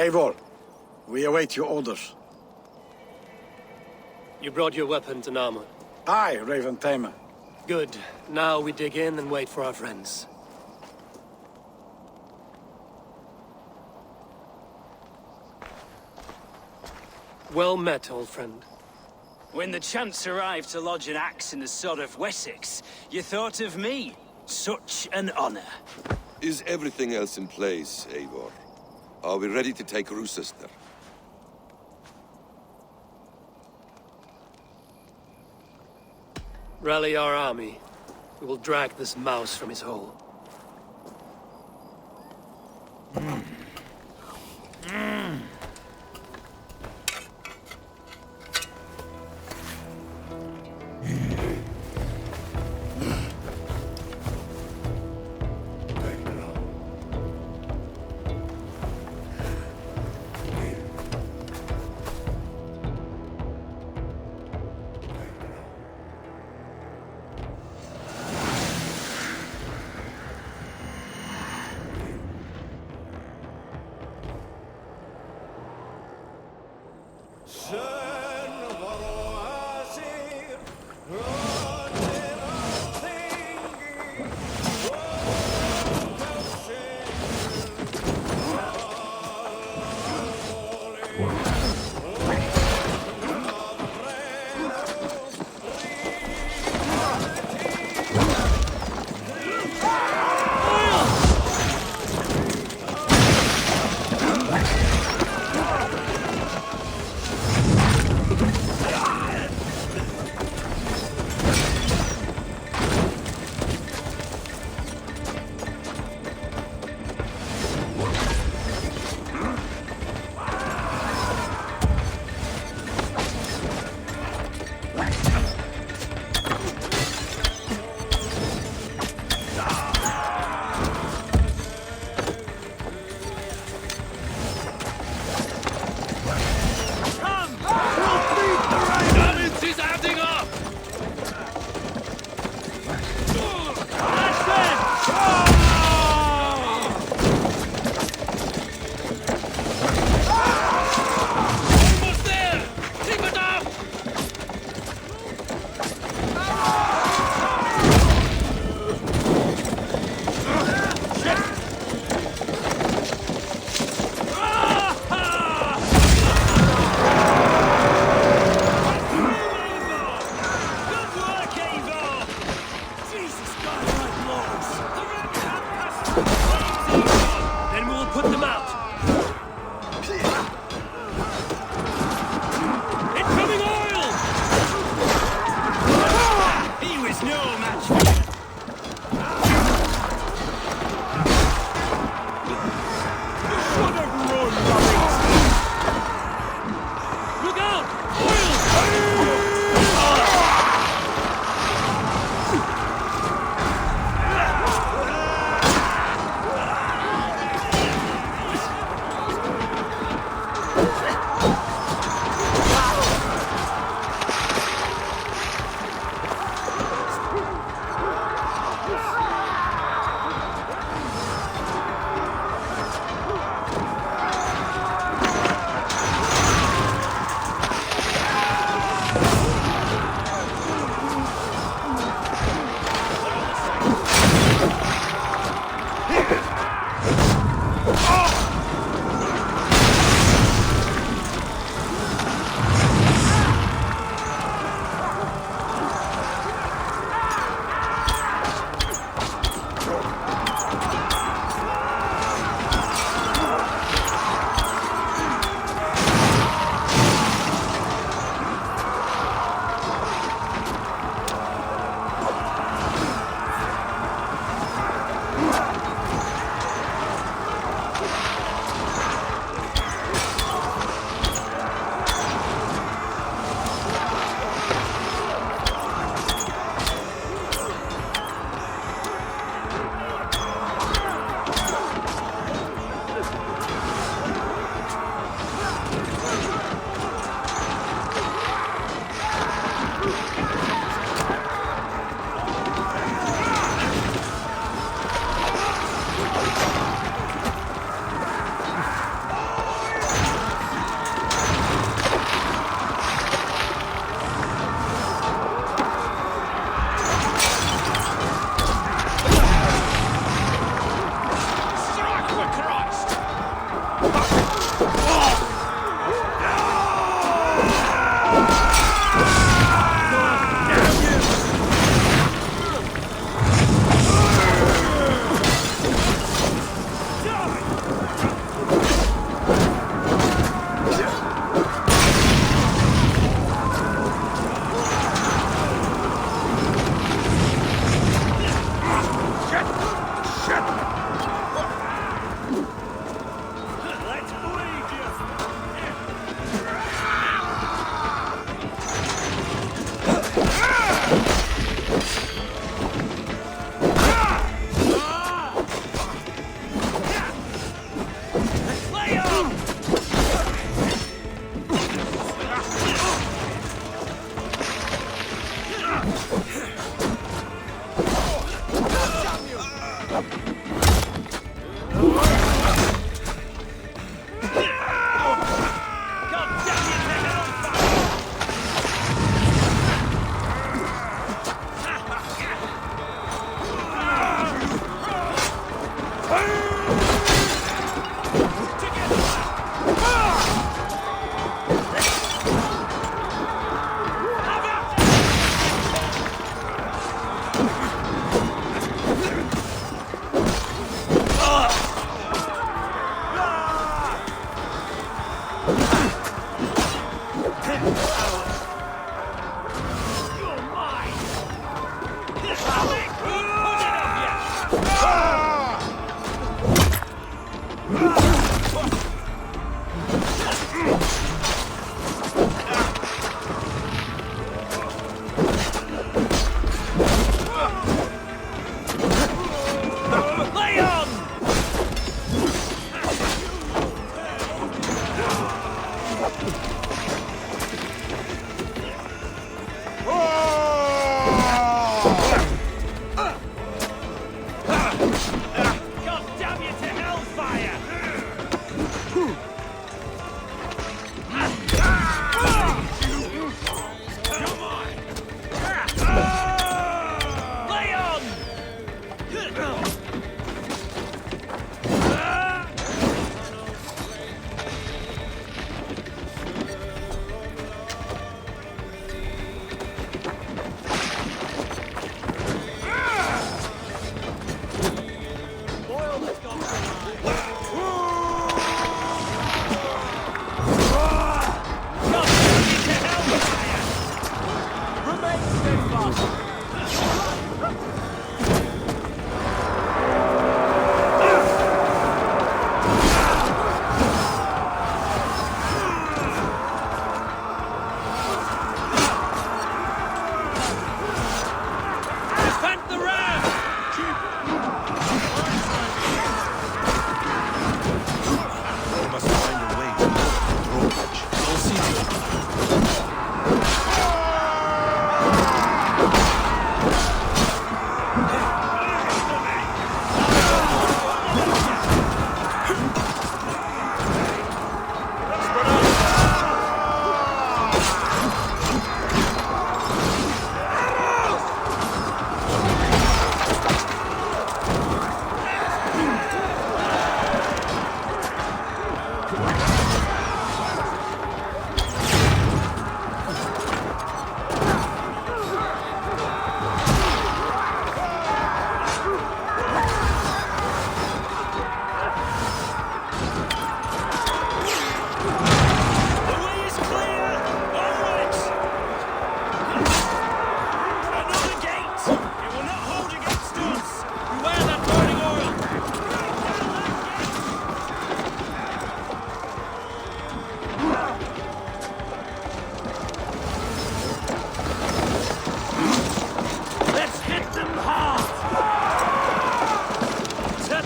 Eivor, we await your orders. You brought your weapons and armor. Aye, Raven Tamer. Good. Now we dig in and wait for our friends. Well met, old friend. When the chance arrived to lodge an axe in the sod of Wessex, you thought of me. Such an honor. Is everything else in place, Eivor? Are we ready to take Rochester? Rally our army. We will drag this mouse from his hole.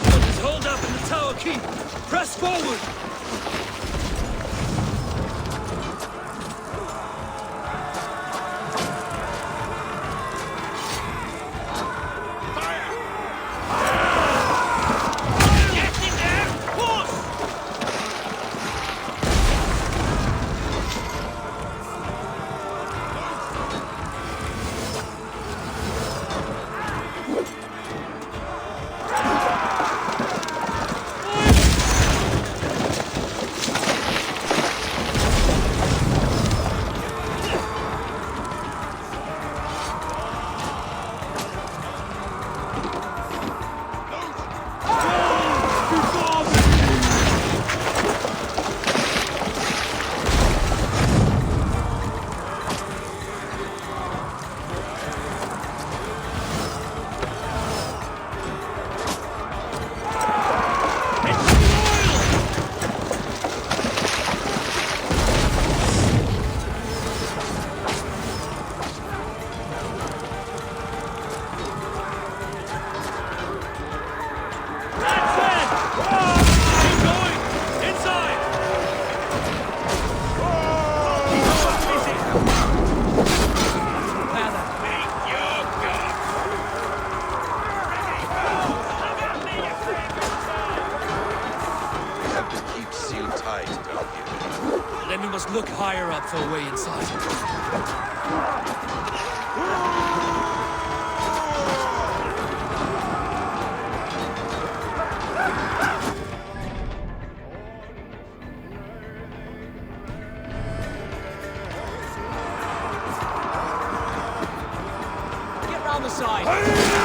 Abbot is holed up in the tower keep. Press forward! Look higher up for a way inside. Get round the side!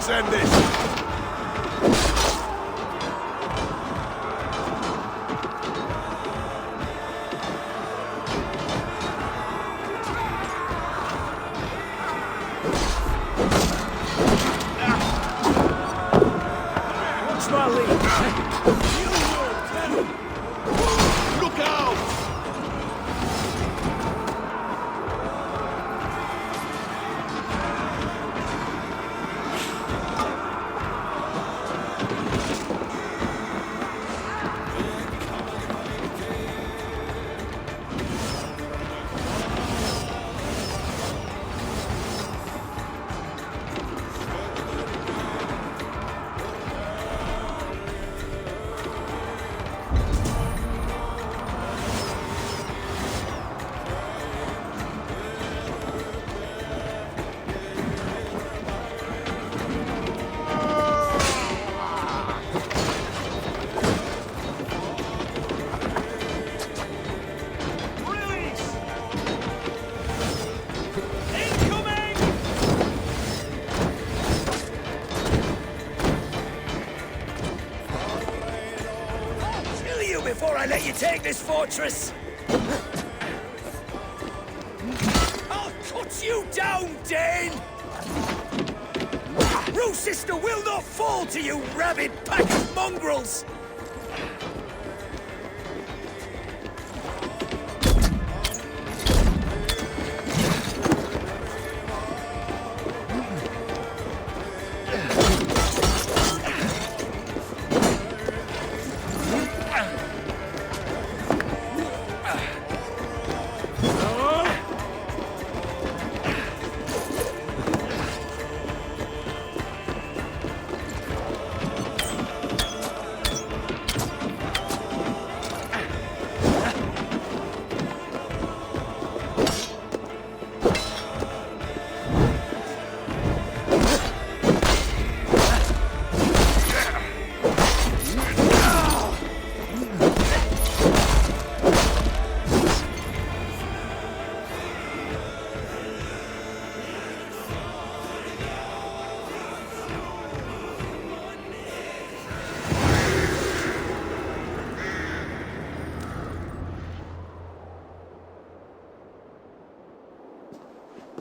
Let's end this! What's my lead? Look out! Before I let you take this fortress! I'll cut you down, Dane! Rue sister will not fall to you, rabid pack of mongrels!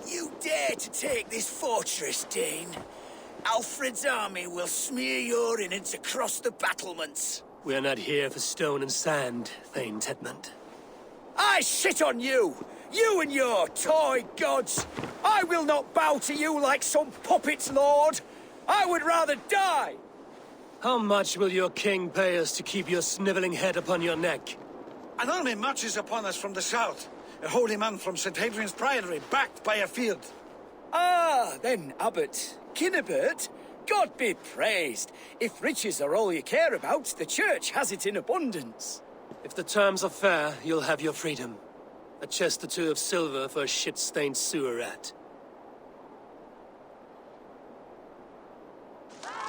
You dare to take this fortress, Dane? Alfred's army will smear your innards across the battlements. We are not here for stone and sand, Thane Tedmund. I shit on you! You and your toy gods! I will not bow to you like some puppet's lord! I would rather die! How much will your king pay us to keep your sniveling head upon your neck? An army marches upon us from the south. A holy man from St. Hadrian's Priory, backed by a field. Ah, then, Abbot. Kinnebert, God be praised. If riches are all you care about, the church has it in abundance. If the terms are fair, you'll have your freedom. A chest or two of silver for a shit-stained sewer rat.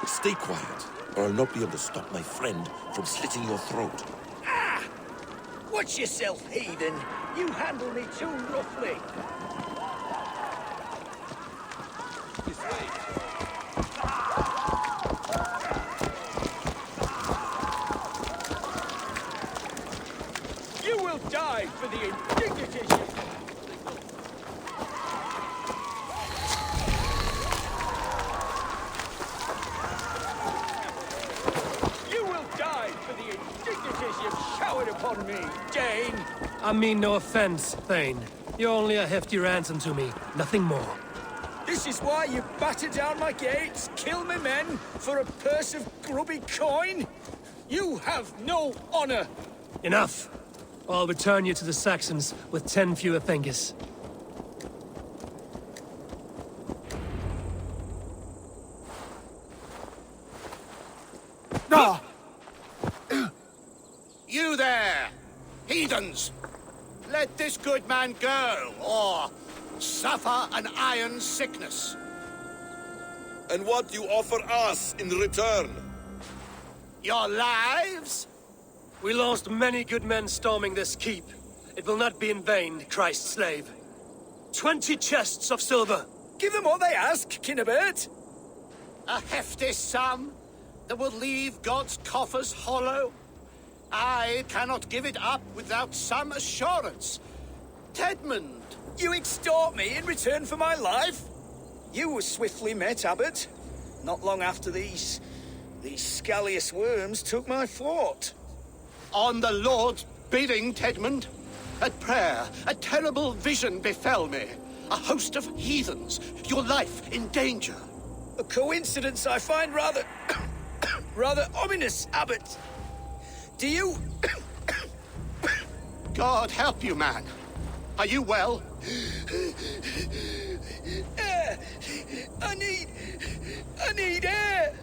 Stay quiet, or I'll not be able to stop my friend from slitting your throat. Ah! Watch yourself, heathen. You handle me too roughly. You will die for the indignities you... You will die for the indignities you've showered upon me, Dane! I mean no offense, Thane. You're only a hefty ransom to me, nothing more. This is why you batter down my gates, kill my men, for a purse of grubby coin? You have no honor! Enough! I'll return you to the Saxons with 10 fewer fingers. No! You there! Heathens! Let this good man go, or suffer an iron sickness. And what do you offer us in return? Your lives? We lost many good men storming this keep. It will not be in vain, Christ's slave. 20 chests of silver. Give them all they ask, Kinnebert. A hefty sum that will leave God's coffers hollow? I cannot give it up without some assurance. Tedmund! You extort me in return for my life? You were swiftly met, Abbot. Not long after these scallious worms took my fort. On the Lord's bidding, Tedmund. At prayer, a terrible vision befell me. A host of heathens, your life in danger. A coincidence I find rather... rather ominous, Abbot. Do you... God help you, man. Are you well? Air! I need air!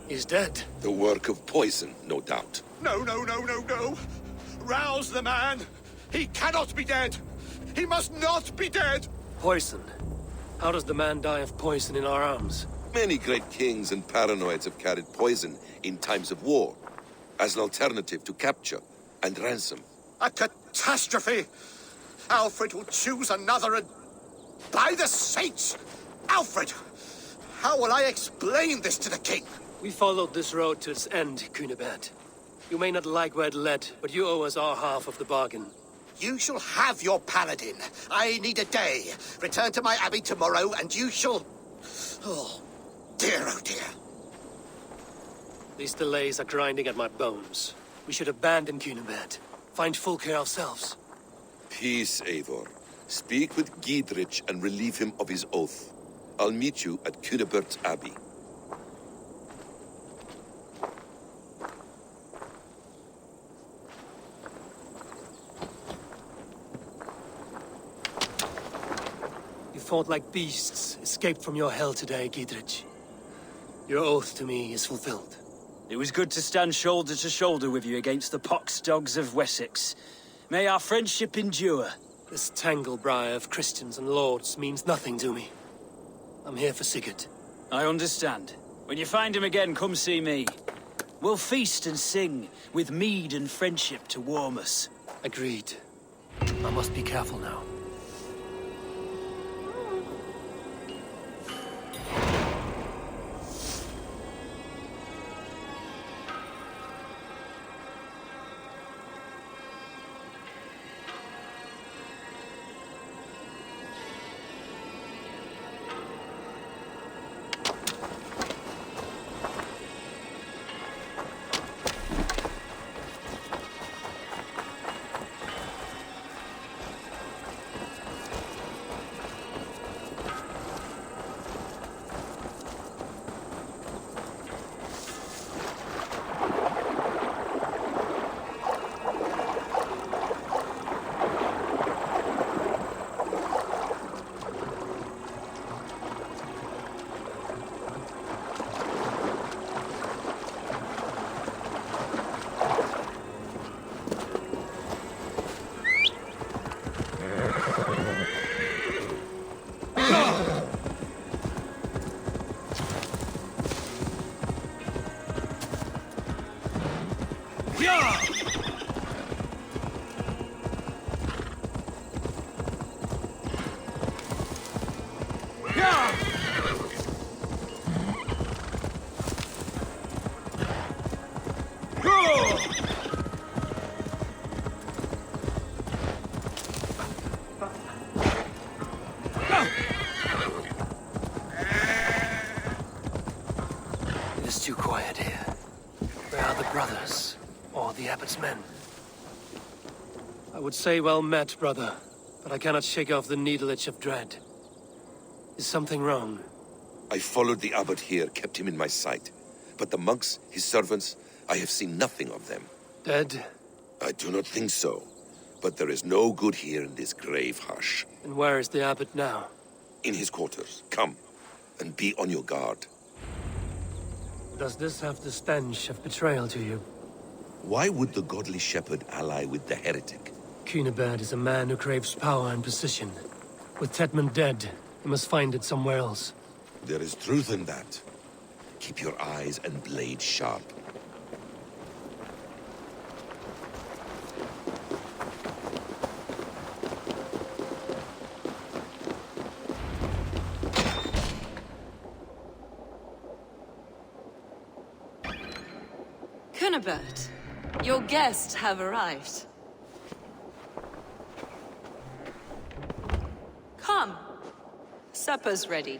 He's dead. The work of poison, no doubt. No. Rouse the man. He cannot be dead. He must not be dead. Poison. How does the man die of poison in our arms? Many great kings and paranoids have carried poison in times of war, as an alternative to capture and ransom. A catastrophe. Alfred will choose another and... By the saints! Alfred! How will I explain this to the king? We followed this road to its end, Cunibert. You may not like where it led, but you owe us our half of the bargain. You shall have your paladin. I need a day. Return to my abbey tomorrow, and you shall... Oh dear. These delays are grinding at my bones. We should abandon Cunibert. Find Fulke ourselves. Peace, Eivor. Speak with Giedrich and relieve him of his oath. I'll meet you at Cunibert's Abbey. You fought like beasts, escaped from your hell today, Giedrich. Your oath to me is fulfilled. It was good to stand shoulder to shoulder with you against the pox dogs of Wessex. May our friendship endure. This tanglebriar of Christians and lords means nothing to me. I'm here for Sigurd. I understand. When you find him again, come see me. We'll feast and sing, with mead and friendship to warm us. Agreed. I must be careful now. It is too quiet here. Where are the brothers? Or the Abbot's men? I would say well met, brother, but I cannot shake off the needle itch of dread. Is something wrong? I followed the Abbot here, kept him in my sight. But the monks, his servants, I have seen nothing of them. Dead? I do not think so. But there is no good here in this grave hush. And where is the Abbot now? In his quarters. Come, and be on your guard. Does this have the stench of betrayal to you? Why would the godly shepherd ally with the heretic? Cunibert is a man who craves power and position. With Tedmund dead, he must find it somewhere else. There is truth in that. Keep your eyes and blade sharp. Abbot, your guests have arrived. Come. Supper's ready.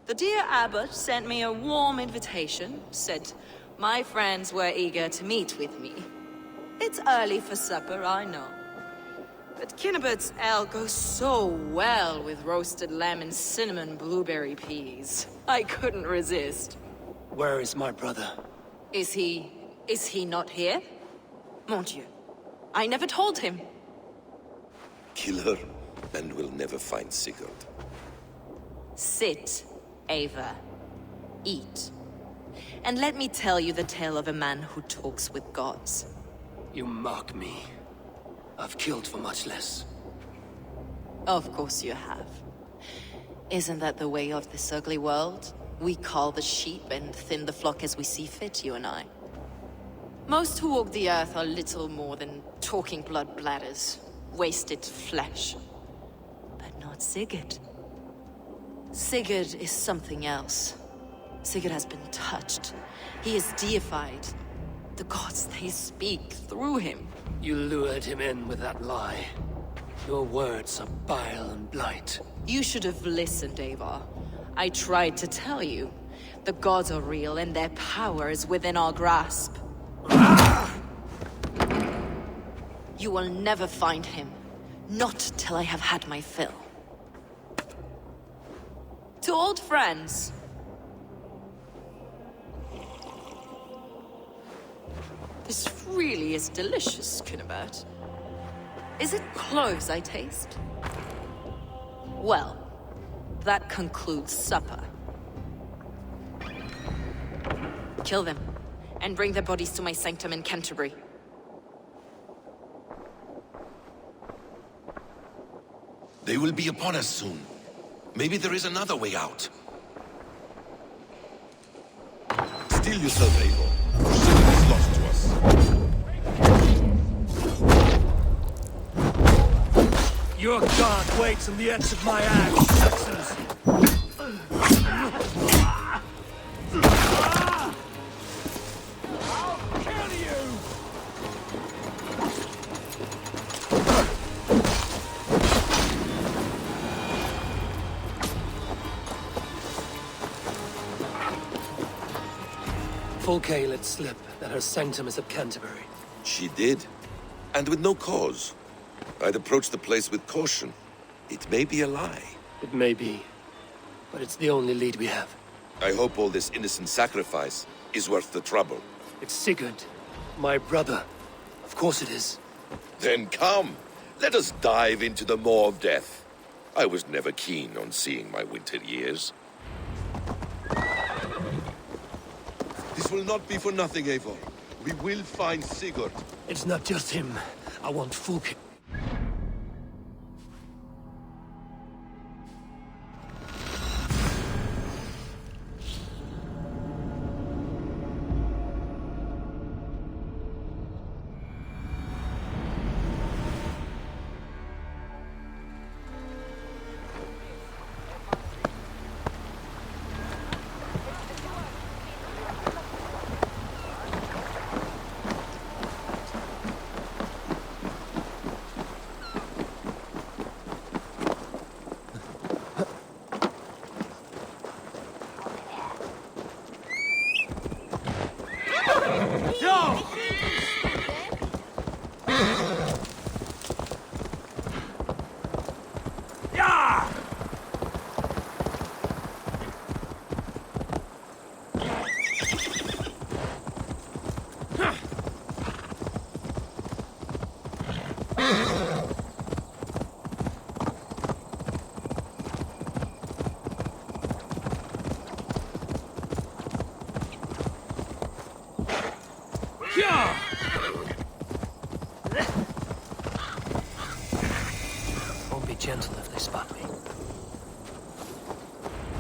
The dear Abbot sent me a warm invitation, said my friends were eager to meet with me. It's early for supper, I know. But Kinnabert's ale goes so well with roasted lamb and cinnamon blueberry peas. I couldn't resist. Where is my brother? Is he not here? Mon Dieu, I never told him. Kill her, and we'll never find Sigurd. Sit, Ava. Eat. And let me tell you the tale of a man who talks with gods. You mock me. I've killed for much less. Of course you have. Isn't that the way of this ugly world? We cull the sheep and thin the flock as we see fit, you and I. Most who walk the earth are little more than talking blood bladders, wasted flesh. But not Sigurd. Sigurd is something else. Sigurd has been touched. He is deified. The gods, they speak through him. You lured him in with that lie. Your words are bile and blight. You should have listened, Ava. I tried to tell you. The gods are real and their power is within our grasp. You will never find him. Not till I have had my fill. To old friends. This really is delicious, Kinnabert. Is it cloves I taste? Well, that concludes supper. Kill them, and bring their bodies to my sanctum in Canterbury. They will be upon us soon. Maybe there is another way out. Steel yourself, Eivor. Sigurd is lost to us. Your god waits on the edge of my axe, Saxons. I'll kill you! Fulke let slip that her sanctum is at Canterbury. She did, and with no cause. I'd approach the place with caution. It may be a lie. It may be, but it's the only lead we have. I hope all this innocent sacrifice is worth the trouble. It's Sigurd, my brother. Of course it is. Then come, let us dive into the maw of death. I was never keen on seeing my winter years. This will not be for nothing, Eivor. We will find Sigurd. It's not just him. I want Fulke.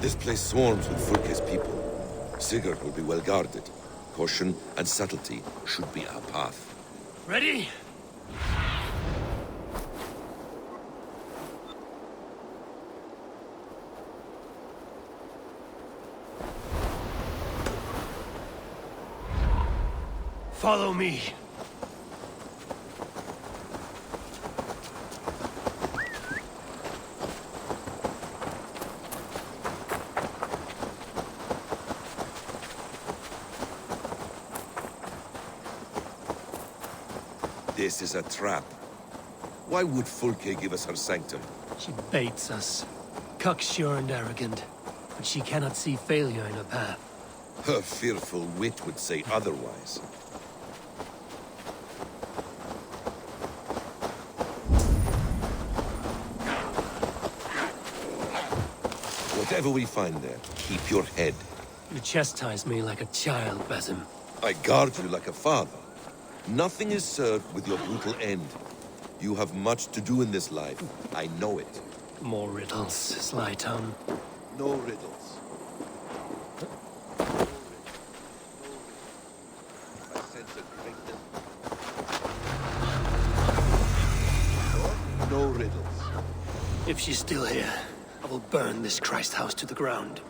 This place swarms with Fulke's people. Sigurd will be well guarded. Caution and subtlety should be our path. Ready? Follow me. This is a trap. Why would Fulke give us her sanctum? She baits us. Cocksure and arrogant. But she cannot see failure in her path. Her fearful wit would say otherwise. Whatever we find there, keep your head. You chastise me like a child, Basim. I guard you like a father. Nothing is served with your brutal end. You have much to do in this life. I know it. More riddles, sly tongue. No riddles. I sense a greatness. No riddles. If she's still here, I will burn this Christ house to the ground.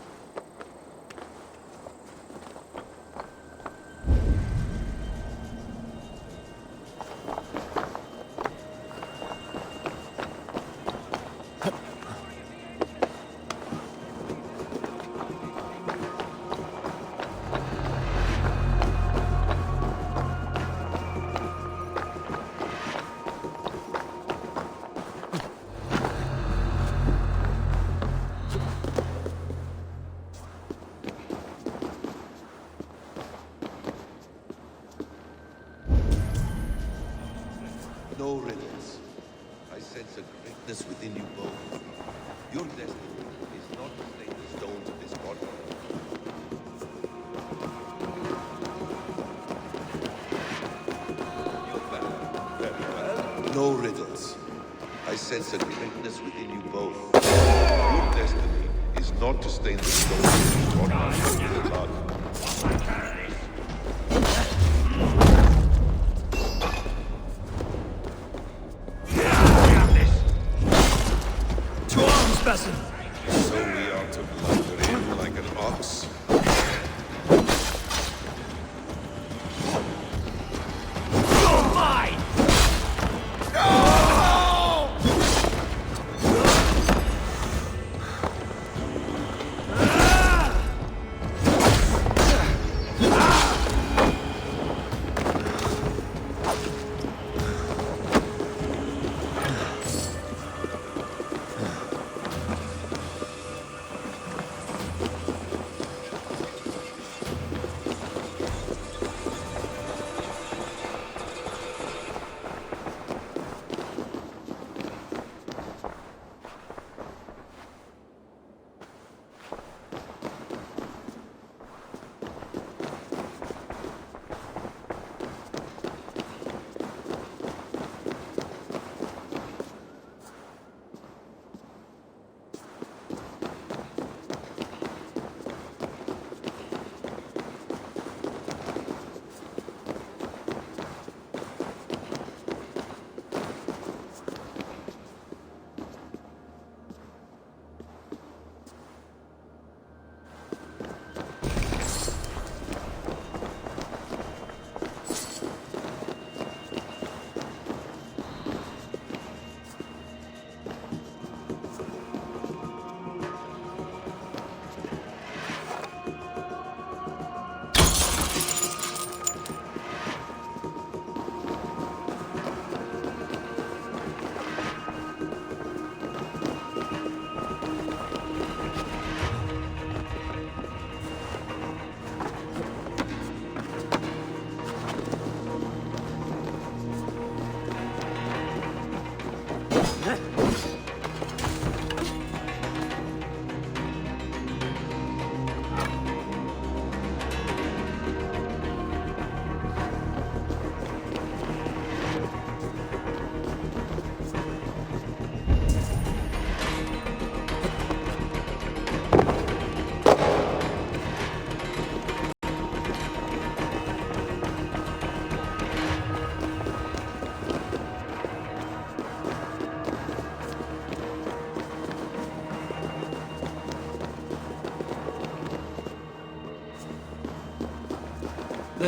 No riddles. I sense a greatness within you both. Your destiny is not to slay the stones of this body. No riddles. I sense a greatness within you both. Your destiny is not to stain the stones of this body with blood. Basim. So we are to blunder in like an ox? You're mine!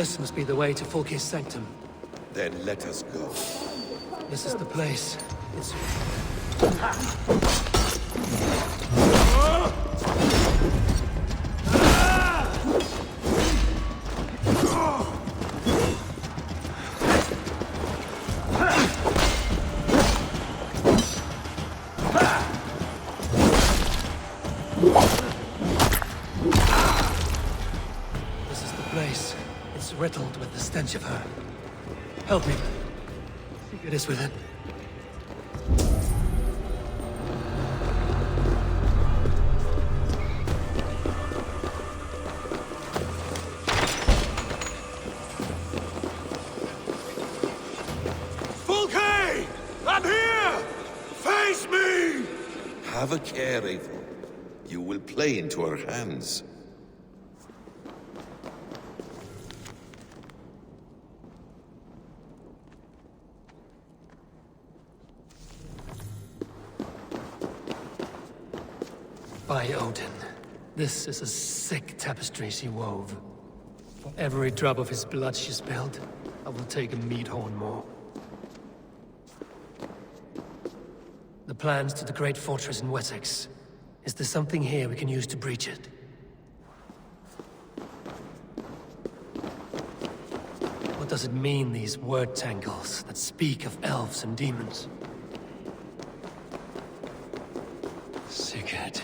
This must be the way to Fulke's sanctum. Then let us go. This is the place. It's... This is the place. It's riddled with the stench of her. Help me. It is within. Fulke! I'm here! Face me! Have a care, Eivor. You will play into our hands. By Odin, this is a sick tapestry she wove. For every drop of his blood she spilled, I will take a meat horn more. The plans to the great fortress in Wessex. Is there something here we can use to breach it? What does it mean, these word tangles that speak of elves and demons? Sigurd.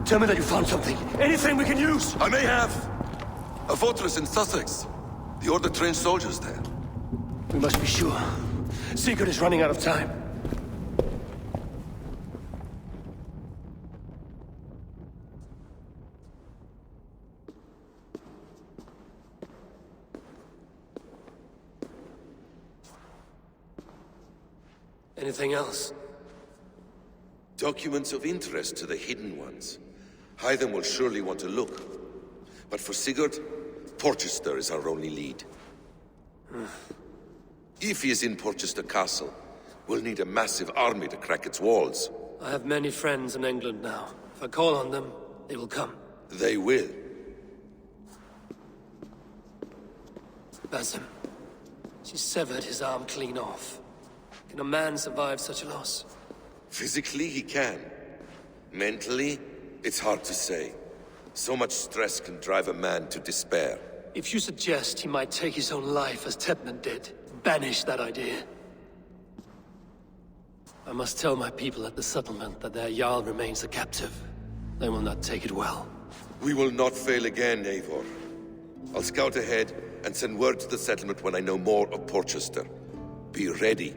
Tell me that you found something. Anything we can use! I may have. A fortress in Sussex. The Order trained soldiers there. We must be sure. Sigurd is running out of time. Anything else? Documents of interest to the Hidden Ones. Hytham will surely want to look. But for Sigurd, Porchester is our only lead. If he is in Porchester Castle, we'll need a massive army to crack its walls. I have many friends in England now. If I call on them, they will come. They will. Basim. She severed his arm clean off. Can a man survive such a loss? Physically, he can. Mentally, it's hard to say. So much stress can drive a man to despair. If you suggest he might take his own life as Tedman did, banish that idea. I must tell my people at the settlement that their Jarl remains a captive. They will not take it well. We will not fail again, Eivor. I'll scout ahead and send word to the settlement when I know more of Porchester. Be ready.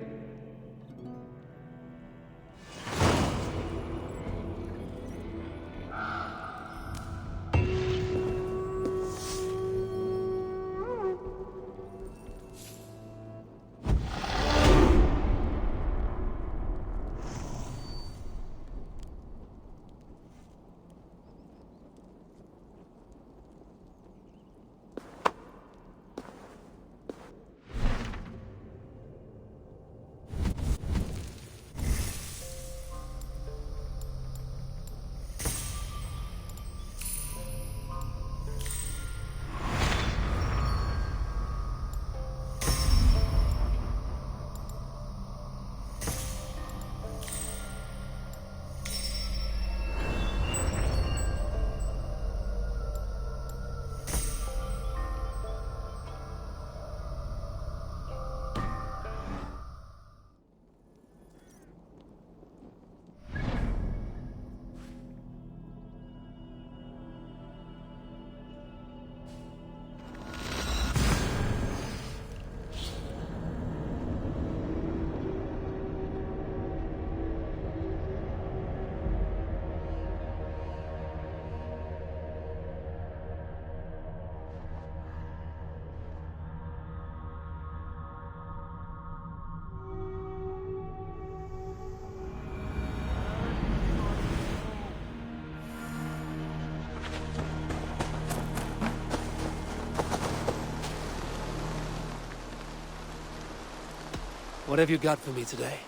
What have you got for me today?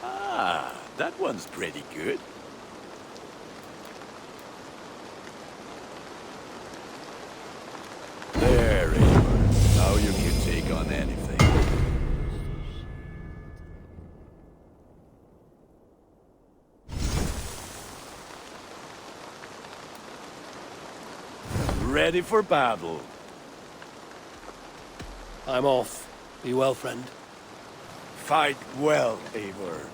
Ah, that one's pretty good. There, Eivor. Now you can take on anything. Ready for battle. I'm off. Be well, friend. Fight well, Eivor.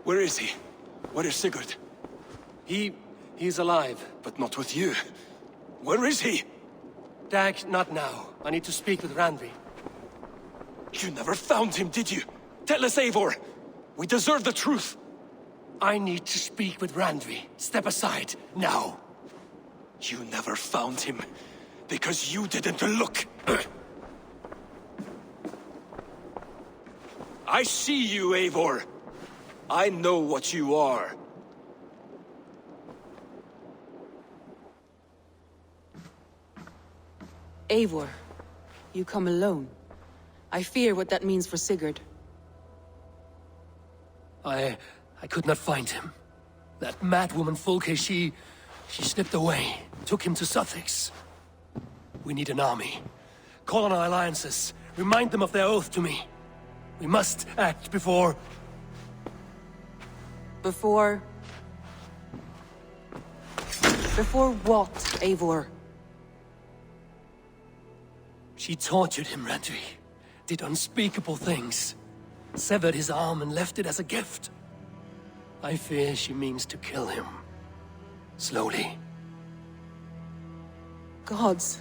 Where is he? Where is Sigurd? He's alive. But not with you. Where is he? Dag, not now. I need to speak with Randvi. You never found him, did you? Tell us, Eivor. We deserve the truth. I need to speak with Randvi. Step aside, now. You never found him, because you didn't look. I see you, Eivor. I know what you are. Eivor, you come alone. I fear what that means for Sigurd. I could not find him. That madwoman Fulke, she slipped away, took him to Sussex. We need an army. Call on our alliances. Remind them of their oath to me. We must act before... Before what, Eivor? She tortured him, Randvi. Did unspeakable things. Severed his arm and left it as a gift. I fear she means to kill him. Slowly. Gods.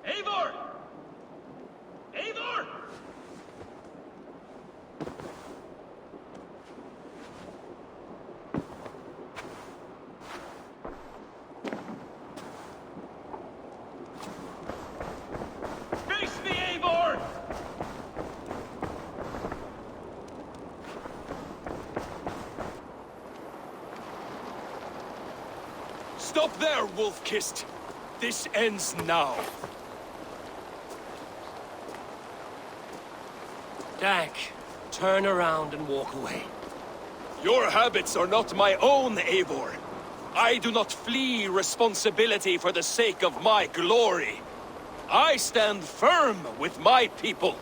Eivor! Eivor! Face me, Eivor! Stop there, Wolf-Kissed! This ends now. Dag, turn around and walk away. Your habits are not my own, Eivor. I do not flee responsibility for the sake of my glory. I stand firm with my people.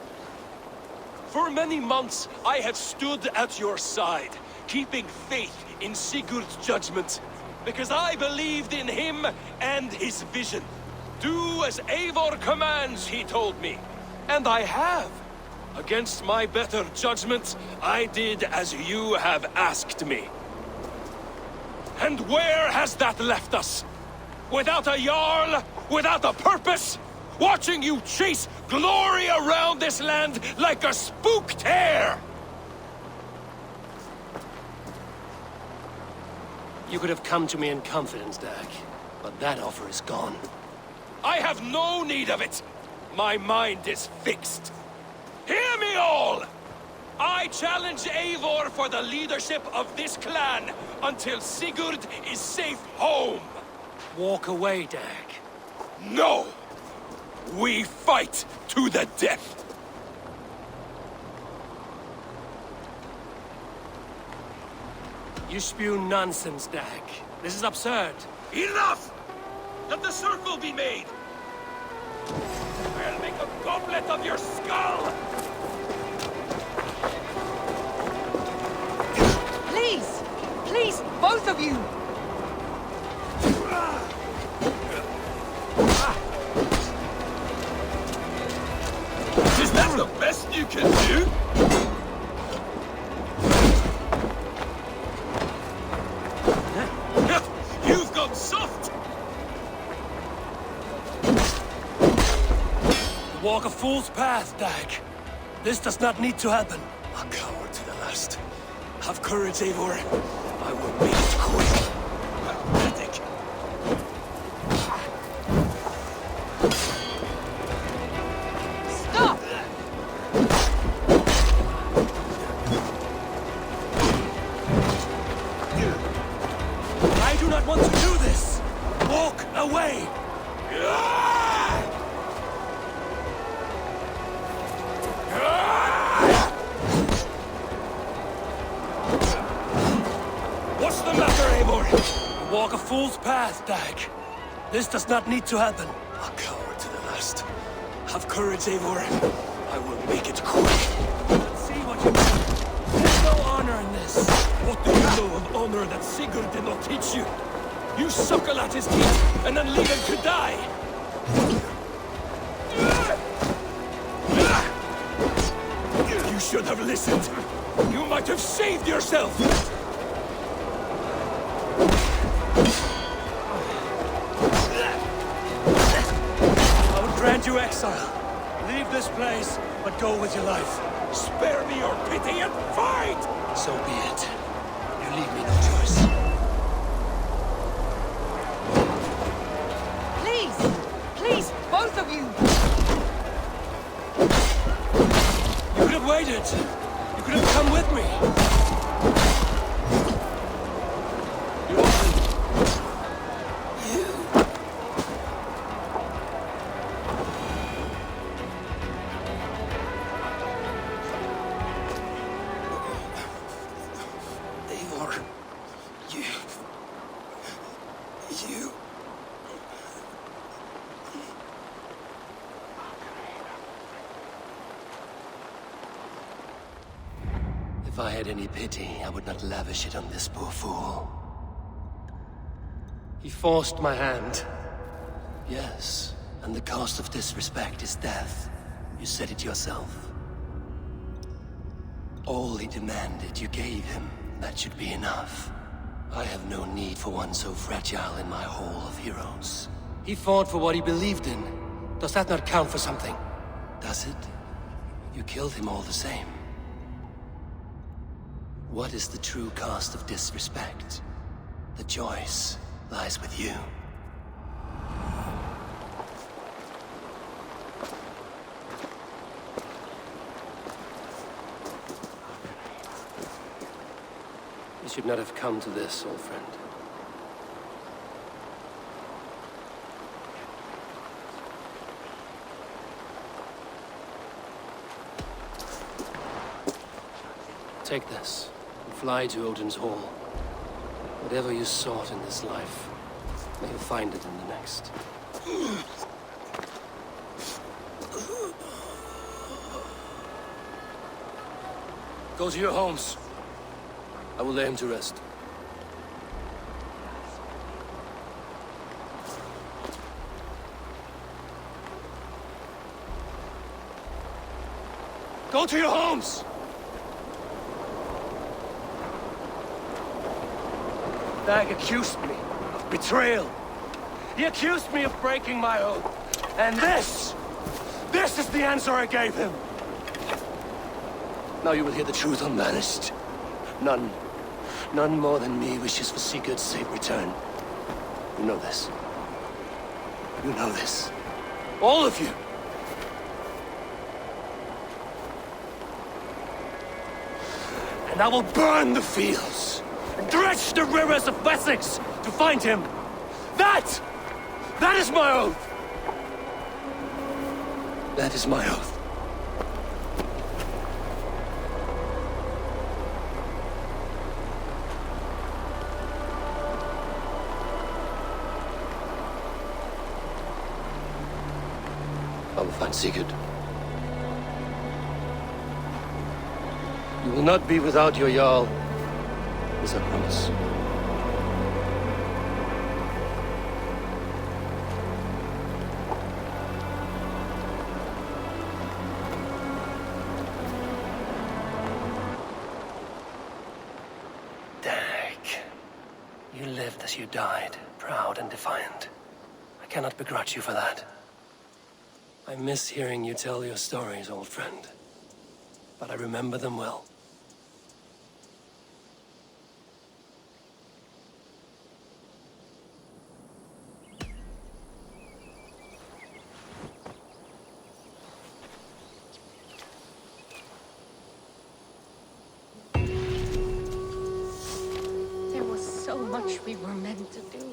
For many months, I have stood at your side, keeping faith in Sigurd's judgment, because I believed in him and his vision. Do as Eivor commands, he told me. And I have. Against my better judgment, I did as you have asked me. And where has that left us? Without a Jarl? Without a purpose? Watching you chase glory around this land like a spooked hare! You could have come to me in confidence, Dag, but that offer is gone. I have no need of it! My mind is fixed. Hear me all! I challenge Eivor for the leadership of this clan until Sigurd is safe home! Walk away, Dag. No! We fight to the death! You spew nonsense, Dag. This is absurd. Enough! Let the circle be made! I'll make a goblet of your skull! Please! Please, both of you! Is that the best you can do? You've gone soft! You walk a fool's path, Dag. This does not need to happen. A coward to the last. Have courage, Eivor. I will make it quick. Pathetic. Stop! I do not want to do this! Walk away! What's the matter, Eivor? You walk a fool's path, Dag. This does not need to happen. A coward to the last. Have courage, Eivor. I will make it quick. Let's see what you do. There's no honor in this. What do you know of honor that Sigurd did not teach you? You suckle at his teeth and then leave him to die! You should have listened. You might have saved yourself! I would grant you exile. Leave this place, but go with your life. Spare me your pity and fight! So be it. You leave me no choice. Please! Please, both of you! You could have waited. You could have come with me. Eivor, you... If I had any pity, I would not lavish it on this poor fool. He forced my hand. Yes, and the cost of disrespect is death. You said it yourself. All he demanded, you gave him. That should be enough. I have no need for one so fragile in my hall of heroes. He fought for what he believed in. Does that not count for something? Does it? You killed him all the same. What is the true cost of disrespect? The choice lies with you. You should not have come to this, old friend. Take this, and fly to Odin's Hall. Whatever you sought in this life, may you find it in the next. Go to your homes. I will lay him to rest. Go to your homes! Dag accused me of betrayal. He accused me of breaking my oath. And this is the answer I gave him. Now you will hear the truth unbanished. None more than me wishes for Sigurd's safe return. You know this. You know this. All of you. And I will burn the fields and dredge the rivers of Wessex to find him. That is my oath. That is my oath. I will find Sigurd. You will not be without your Jarl, as I promise. You lived as you died, proud and defiant. I cannot begrudge you for that. I miss hearing you tell your stories, old friend. But I remember them well. There was so much we were meant to do.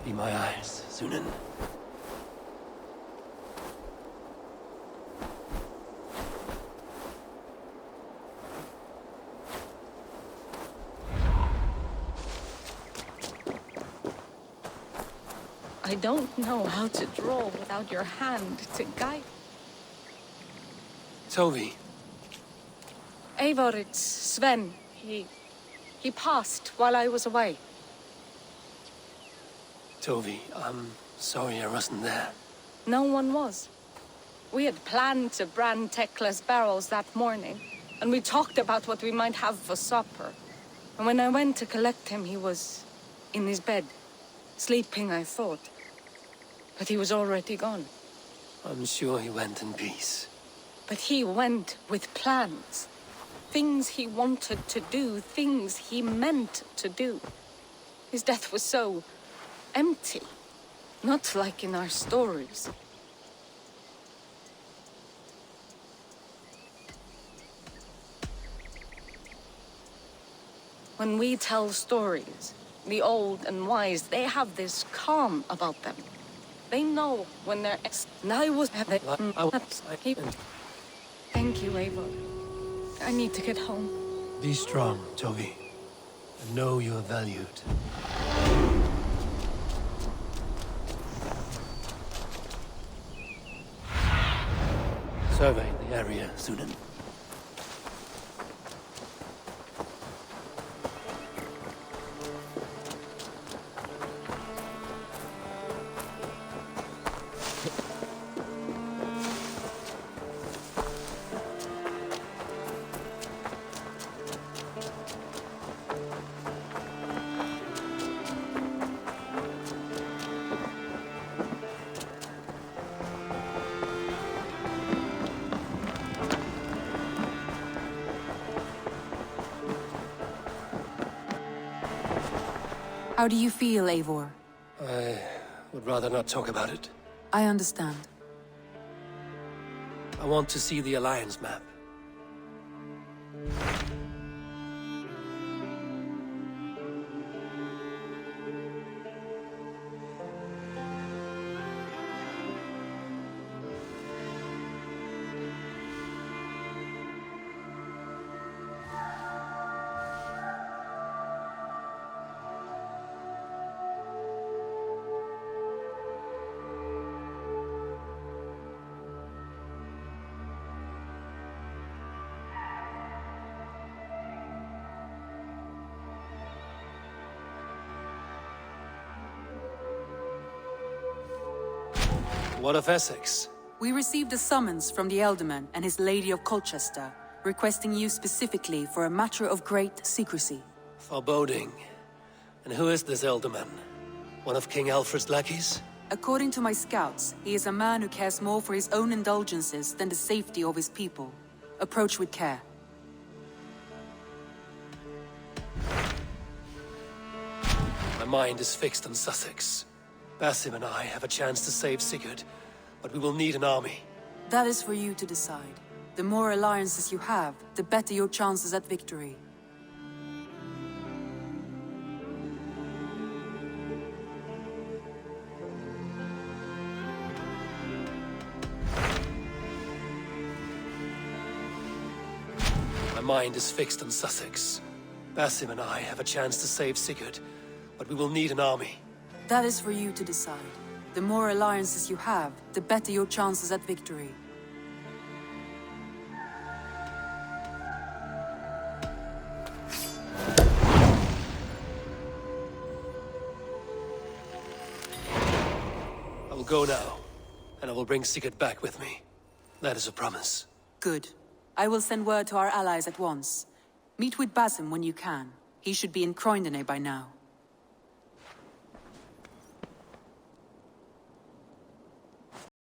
Be my eyes, Sunan. I don't know how to draw without your hand to guide. Tovi. Eivor, it's Sven. He passed while I was away. Tovi, I'm sorry I wasn't there. No one was. We had planned to brand Tekla's barrels that morning, and we talked about what we might have for supper. And when I went to collect him, he was in his bed. Sleeping, I thought. But he was already gone. I'm sure he went in peace. But he went with plans. Things he wanted to do, things he meant to do. His death was so empty. Not like in our stories. When we tell stories, the old and wise, they have this calm about them. They know when they're and I was... Thank you, Eivor. I need to get home. Be strong, Tovi. And know you are valued. Survey the area, Sunan. How do you feel, Eivor? I would rather not talk about it. I understand. I want to see the Alliance map. What of Essex? We received a summons from the Ealdorman and his Lady of Colchester, requesting you specifically for a matter of great secrecy. Foreboding. And who is this Ealdorman? One of King Alfred's lackeys? According to my scouts, he is a man who cares more for his own indulgences than the safety of his people. Approach with care. My mind is fixed on Sussex. Basim and I have a chance to save Sigurd, but we will need an army. That is for you to decide. The more alliances you have, the better your chances at victory. My mind is fixed on Sussex. Basim and I have a chance to save Sigurd, but we will need an army. That is for you to decide. The more alliances you have, the better your chances at victory. I will go now, and I will bring Sigurd back with me. That is a promise. Good. I will send word to our allies at once. Meet with Basim when you can. He should be in Croydon by now.